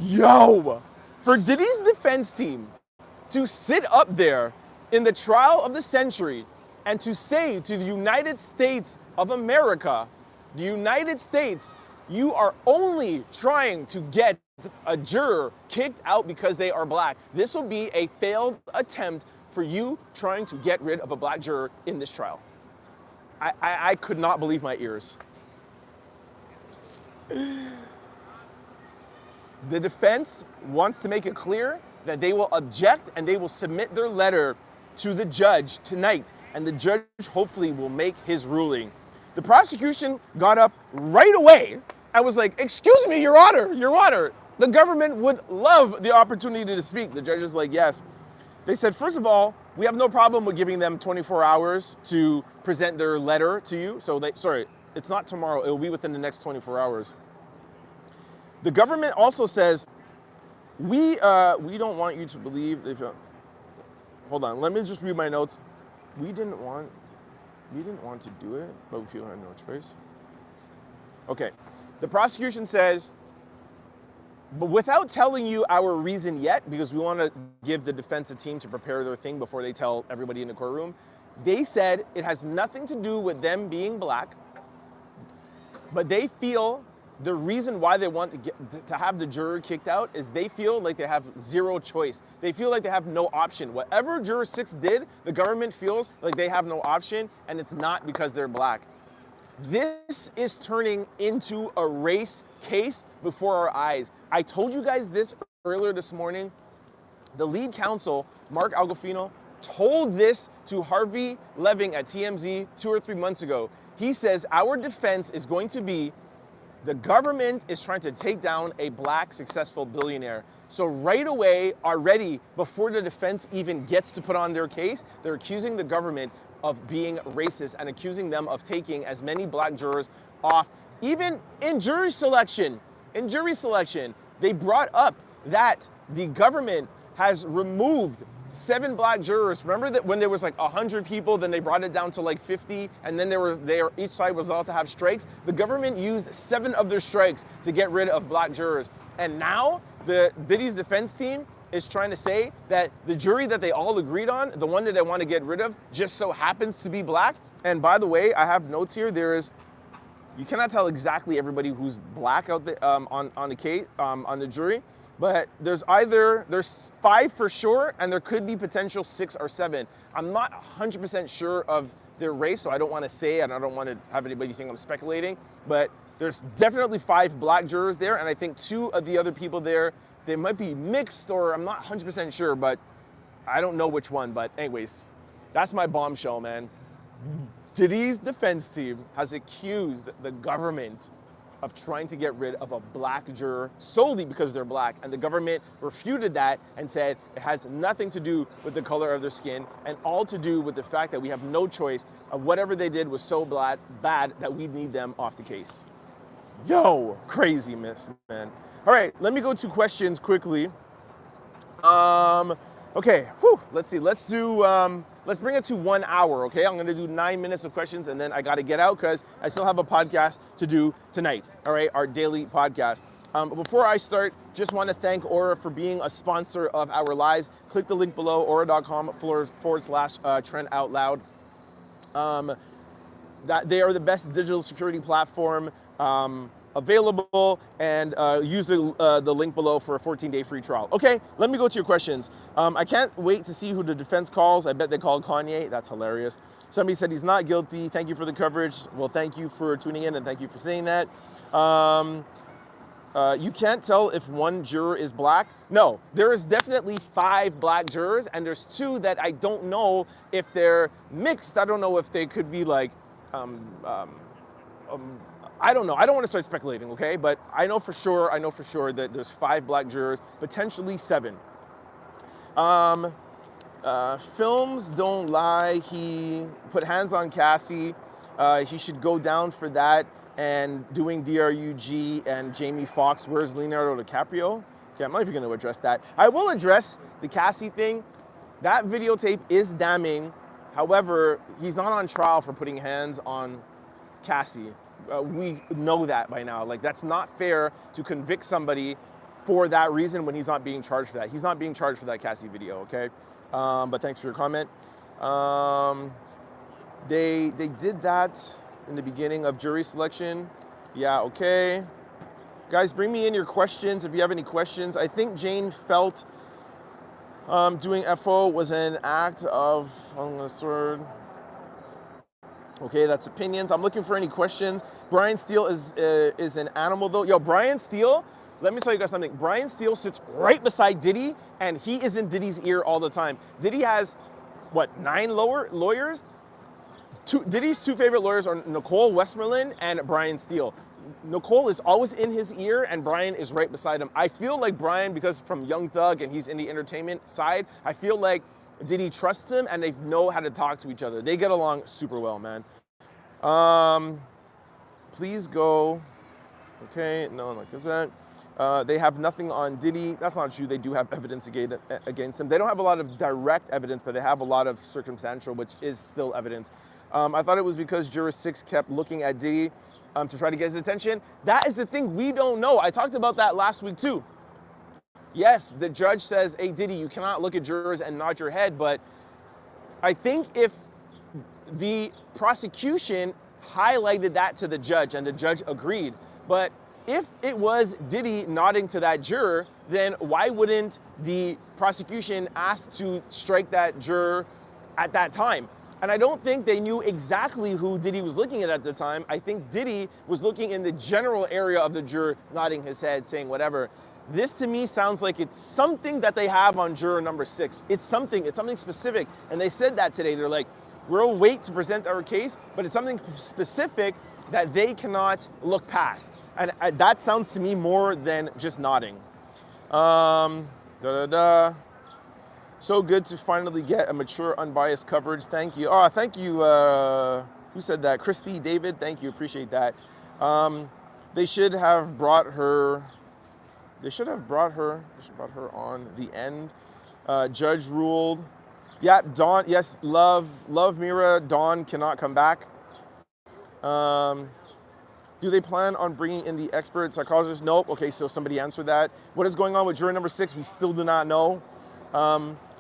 A: Yo, for Diddy's defense team to sit up there in the trial of the century and to say to the United States of America, the United States, you are only trying to get a juror kicked out because they are black. This will be a failed attempt for you trying to get rid of a black juror in this trial. I could not believe my ears. The defense wants to make it clear that they will object and they will submit their letter to the judge tonight, and the judge hopefully will make his ruling. The prosecution got up right away and was like, excuse me, Your Honor, the government would love the opportunity to speak. The judge is like, yes. They said, first of all, we have no problem with giving them 24 hours to present their letter to you. So it's not tomorrow, it will be within the next 24 hours. The government also says, we don't want you to believe, hold on, let me just read my notes. We didn't want to do it, but we feel we had no choice. Okay, the prosecution says, but without telling you our reason yet, because we want to give the defense a team to prepare their thing before they tell everybody in the courtroom, They said it has nothing to do with them being black, but they feel the reason why they want to have the juror kicked out is they feel like they have zero choice. They feel like they have no option. Whatever Juror 6 did, the government feels like they have no option, and it's not because they're black. This is turning into a race case before our eyes. I told you guys this earlier this morning. The lead counsel, Mark Agofino, told this to Harvey Leving at TMZ 2 or 3 months ago. He says, our defense is going to be the government is trying to take down a black successful billionaire. So right away, already, before the defense even gets to put on their case, they're accusing the government of being racist and accusing them of taking as many black jurors off. Even in jury selection, they brought up that the government has removed 7 black jurors. Remember that when there was like 100 people, then they brought it down to like 50, and then each side was allowed to have strikes. The government used 7 of their strikes to get rid of black jurors. And now the Diddy's defense team is trying to say that the jury that they all agreed on, the one that they want to get rid of, just so happens to be black. And by the way, I have notes here. You cannot tell exactly everybody who's black out there on the case, on the jury. But there's 5 for sure, and there could be potential 6 or 7. I'm not 100% sure of their race, so I don't want to say, and I don't want to have anybody think I'm speculating. But there's definitely 5 black jurors there, and I think 2 of the other people there, they might be mixed, or I'm not 100% sure, but I don't know which one. But anyways, that's my bombshell, man. Diddy's defense team has accused the government of trying to get rid of a black juror solely because they're black, and the government refuted that and said it has nothing to do with the color of their skin and all to do with the fact that we have no choice of whatever they did was so bad that we need them off the case. Yo, crazy miss, man. All right, let me go to questions quickly. Okay, let's see. Let's bring it to 1 hour, okay? I'm gonna do 9 minutes of questions, and then I gotta get out because I still have a podcast to do tonight, all right? Our daily podcast. Before I start, just wanna thank Aura for being a sponsor of our lives. Click the link below, aura.com/trend out loud. That they are the best digital security platform available, and use the link below for a 14-day free trial. Okay, let me go to your questions. I can't wait to see who the defense calls. I bet they called Kanye. That's hilarious. Somebody said he's not guilty. Thank you for the coverage. Well, thank you for tuning in, and thank you for saying that. You can't tell if one juror is black. No, there is definitely 5 black jurors, and there's 2 that I don't know if they're mixed. I don't know if they could be like, I don't know. I don't want to start speculating, okay? But I know for sure that there's 5 black jurors, potentially 7. Films don't lie. He put hands on Cassie. He should go down for that. And doing DRUG and Jamie Foxx. Where's Leonardo DiCaprio? Okay, I'm not even going to address that. I will address the Cassie thing. That videotape is damning. However, he's not on trial for putting hands on Cassie. We know that by now. Like, that's not fair to convict somebody for that reason when he's not being charged for that. He's not being charged for that Cassie video, okay? But thanks for your comment. They did that in the beginning of jury selection. Yeah, okay. Guys, bring me in your questions if you have any questions. I think Jane felt doing FO was an act of, okay, that's opinions. I'm looking for any questions. Brian Steele is an animal though. Yo, Brian Steele, let me tell you guys something. Brian Steele sits right beside Diddy, and he is in Diddy's ear all the time. Diddy has, what, 9 lawyers? Diddy's 2 favorite lawyers are Nicole Westmoreland and Brian Steele. Nicole is always in his ear, and Brian is right beside him. I feel like Brian, because from Young Thug and he's in the entertainment side, I feel like Diddy trusts him, and they know how to talk to each other. They get along super well, man. Please go. Okay, no, like that. They have nothing on Diddy. That's not true. They do have evidence against him. They don't have a lot of direct evidence, but they have a lot of circumstantial, which is still evidence. I thought it was because Juror 6 kept looking at Diddy to try to get his attention. That is the thing we don't know. I talked about that last week too. Yes, the judge says, hey, Diddy, you cannot look at jurors and nod your head, but I think if the prosecution highlighted that to the judge, and the judge agreed. But if it was Diddy nodding to that juror, then why wouldn't the prosecution ask to strike that juror at that time? And I don't think they knew exactly who Diddy was looking at the time. I think Diddy was looking in the general area of the juror, nodding his head, saying whatever. This to me sounds like it's something that they have on juror number 6. It's something specific. And they said that today. They're like, we'll wait to present our case, but it's something specific that they cannot look past. And that sounds to me more than just nodding. So good to finally get a mature, unbiased coverage. Thank you. Oh, thank you. Who said that? Christy, David. Thank you. Appreciate that. They should have brought her. They should have brought her on the end. Judge ruled. Yeah, Dawn. Yes, love Mira. Dawn cannot come back. Do they plan on bringing in the expert psychologist? Nope. Okay, so somebody answered that. What is going on with juror number 6? We still do not know.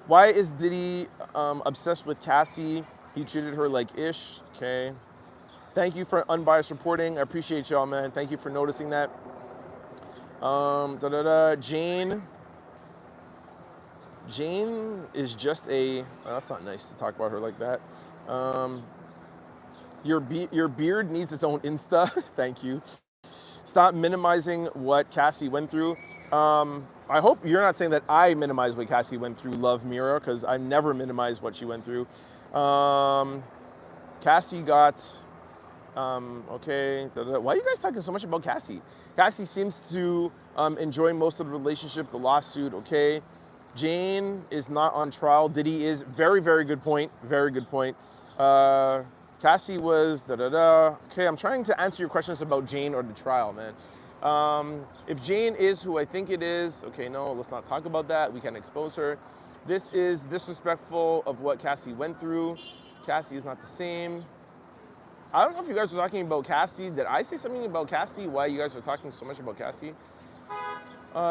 A: Why is Diddy obsessed with Cassie? He treated her like ish. Okay. Thank you for unbiased reporting. I appreciate y'all, man. Thank you for noticing that. Jane is just a. That's not nice to talk about her like that. Your beard needs its own Insta. Thank you. Stop minimizing what Cassie went through. I hope you're not saying that I minimize what Cassie went through, love Mira, because I never minimized what she went through. Cassie got, okay. Why are you guys talking so much about Cassie? Cassie seems to enjoy most of the relationship, the lawsuit, okay. Jane is not on trial. Diddy is. Very, very good point. Very good point. Cassie was Okay, I'm trying to answer your questions about Jane or the trial, man. If Jane is who I think it is, okay, no, let's not talk about that. We can expose her. This is disrespectful of what Cassie went through. Cassie is not the same. I don't know if you guys are talking about Cassie. Did I say something about Cassie? Why you guys are talking so much about Cassie?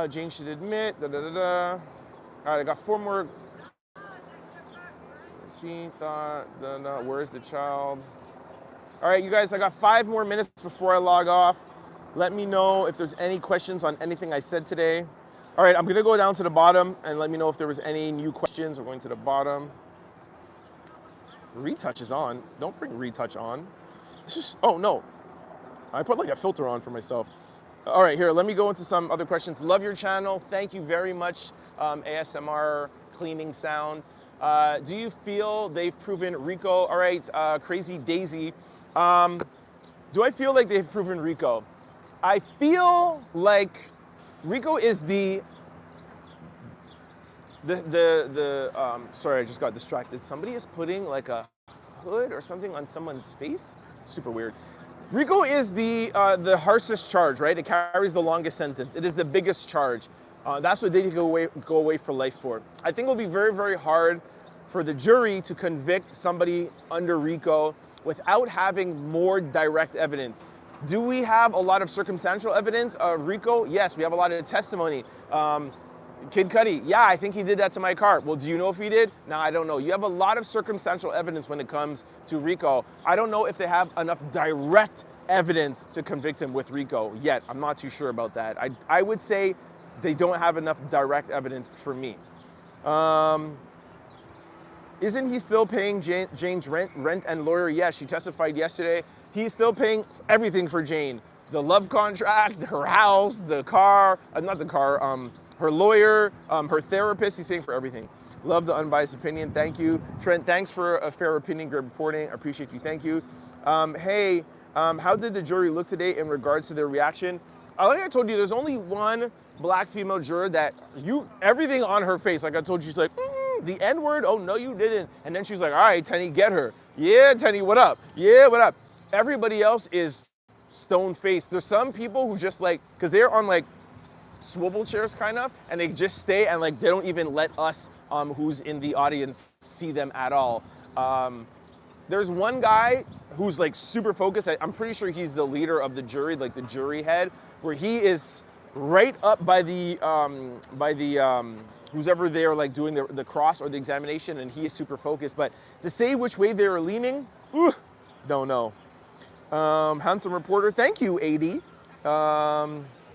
A: Jane should admit. All right, I got 4 more. See, where's the child? All right, you guys, I got 5 more minutes before I log off. Let me know if there's any questions on anything I said today. All right, I'm gonna go down to the bottom and let me know if there was any new questions. We're going to the bottom. Retouch is on. Don't bring retouch on. It's just, oh no. I put like a filter on for myself. All right, here, let me go into some other questions. Love your channel. Thank you very much, ASMR cleaning sound. Do you feel they've proven Rico? All right, Crazy Daisy. Do I feel like they've proven Rico? I feel like Rico is sorry, I just got distracted. Somebody is putting like a hood or something on someone's face. Super weird. Rico is the harshest charge, right? It carries the longest sentence. It is the biggest charge. That's what they go away for life for. I think it'll be very, very hard for the jury to convict somebody under Rico without having more direct evidence. Do we have a lot of circumstantial evidence of Rico? Yes, we have a lot of testimony. Kid Cudi, yeah, I think he did that to my car. Well, do you know if he did? No, I don't know. You have a lot of circumstantial evidence when it comes to Rico. I don't know if they have enough direct evidence to convict him with Rico yet. I'm not too sure about that. I would say they don't have enough direct evidence for me. Isn't he still paying Jane's rent and lawyer? Yes, she testified yesterday. He's still paying everything for Jane. The love contract, her house, the car, not the car, her lawyer, her therapist, he's paying for everything. Love the unbiased opinion, thank you. Trent, thanks for a fair opinion, great reporting, I appreciate you, thank you. Hey, how did the jury look today in regards to their reaction? Like I told you, there's only one black female juror that everything on her face, like I told you, she's like, the N-word, oh no you didn't. And then she's like, all right, Tenny, get her. Yeah, Tenny, what up? Yeah, what up? Everybody else is stone-faced. There's some people who just like, because they're on like swivel chairs kind of, and they just stay and like they don't even let us who's in the audience see them at all. There's one guy who's like super focused. I'm pretty sure he's the leader of the jury, like the jury head, where he is right up by the who's ever there like doing the cross or the examination, and he is super focused. But to say which way they are leaning, Ooh, don't know. Handsome reporter, thank you, AD.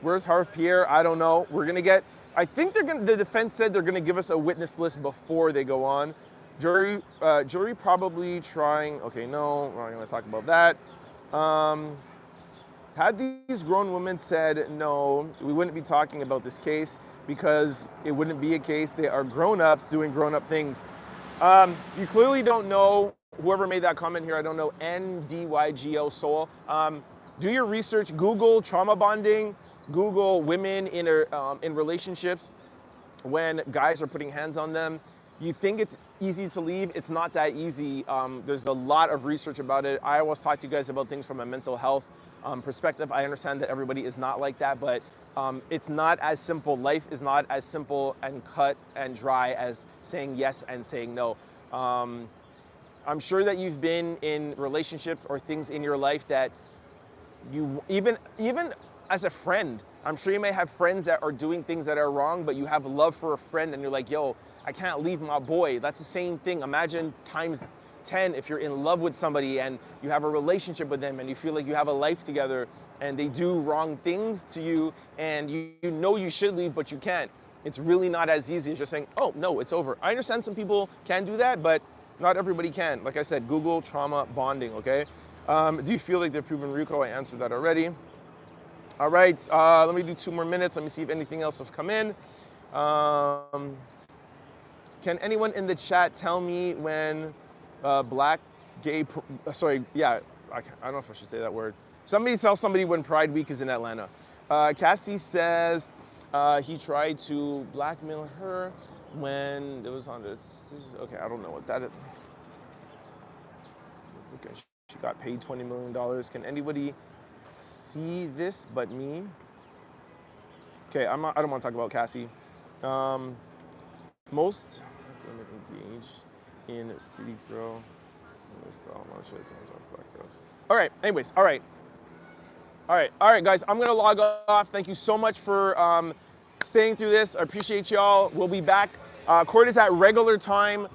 A: Where's Harv Pierre? I don't know. We're gonna get. I think the defense said they're gonna give us a witness list before they go on. Jury probably trying. Okay, no, we're not gonna talk about that. Had these grown women said no, we wouldn't be talking about this case because it wouldn't be a case. They are grown-ups doing grown-up things. You clearly don't know whoever made that comment here. I don't know NDYGO Soul. Do your research. Google trauma bonding. Google women in relationships when guys are putting hands on them. You think it's easy to leave. It's not that easy. There's a lot of research about it. I always talk to you guys about things from a mental health perspective. I understand that everybody is not like that, but it's not as simple. Life is not as simple and cut and dry as saying yes and saying no. I'm sure that you've been in relationships or things in your life that you, even as a friend, I'm sure you may have friends that are doing things that are wrong, but you have love for a friend and you're like, yo, I can't leave my boy. That's the same thing. Imagine times 10 if you're in love with somebody and you have a relationship with them and you feel like you have a life together and they do wrong things to you and you know you should leave, but you can't. It's really not as easy as just saying, oh, no, it's over. I understand some people can do that, but not everybody can. Like I said, Google trauma bonding, okay? Do you feel like they've proven RICO? I answered that already. All right, let me do 2 more minutes. Let me see if anything else has come in. Can anyone in the chat tell me when black gay, sorry, yeah, I don't know if I should say that word. Somebody tell somebody when Pride Week is in Atlanta. Cassie says he tried to blackmail her when it was on the, okay, I don't know what that is. Okay, she got paid $20 million. Can anybody see this but me? Okay, I don't want to talk about Cassie. Most women engaged in City Girl. All right, anyways, all right, guys, I'm gonna log off. Thank you so much for staying through this. I appreciate y'all. We'll be back. Court is at regular time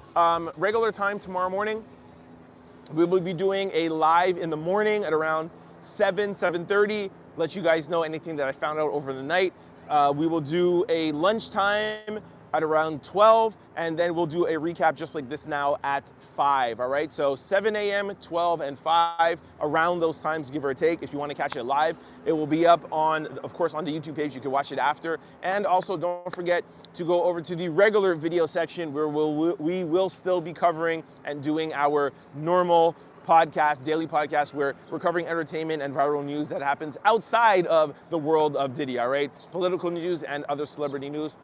A: tomorrow morning. We will be doing a live in the morning at around 7:30. Let you guys know anything that I found out over the night. We will do a lunchtime at around 12, and then we'll do a recap just like this now at 5, all right? So 7 a.m., 12, and 5, around those times, give or take. If you want to catch it live, it will be up on, of course, on the YouTube page. You can watch it after. And also, don't forget to go over to the regular video section where we will still be covering and doing our normal podcast, daily podcast, where we're covering entertainment and viral news that happens outside of the world of Diddy, all right? Political news and other celebrity news.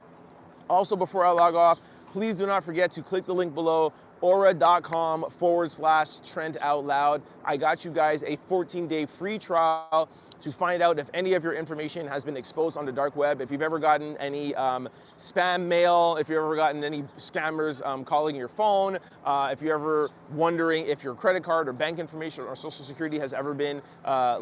A: Also, before I log off, please do not forget to click the link below, aura.com/trendoutloud. I got you guys a 14-day free trial to find out if any of your information has been exposed on the dark web. If you've ever gotten any spam mail, if you've ever gotten any scammers calling your phone, if you're ever wondering if your credit card or bank information or social security has ever been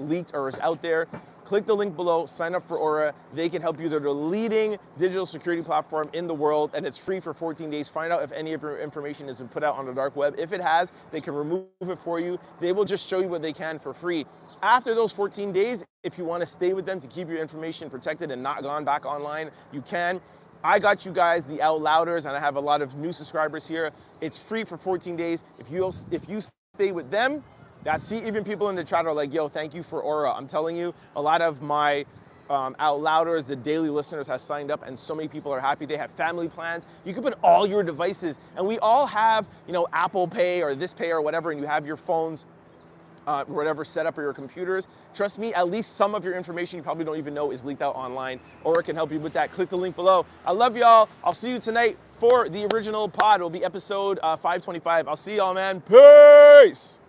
A: leaked or is out there, click the link below, sign up for Aura. They can help you. They're the leading digital security platform in the world, and it's free for 14 days. Find out if any of your information has been put out on the dark web. If it has, they can remove it for you. They will just show you what they can for free. After those 14 days, if you want to stay with them to keep your information protected and not gone back online, you can. I got you guys the Out Louders, and I have a lot of new subscribers here. It's free for 14 days. If you stay with them, even people in the chat are like, yo, thank you for Aura. I'm telling you, a lot of my Out Louders, the daily listeners, has signed up, and so many people are happy. They have family plans. You can put all your devices, and we all have, Apple Pay or this Pay or whatever, and you have your phones, whatever set up or your computers. Trust me, at least some of your information you probably don't even know is leaked out online. Aura can help you with that. Click the link below. I love y'all. I'll see you tonight for the original pod. It'll be episode 525. I'll see y'all, man. Peace.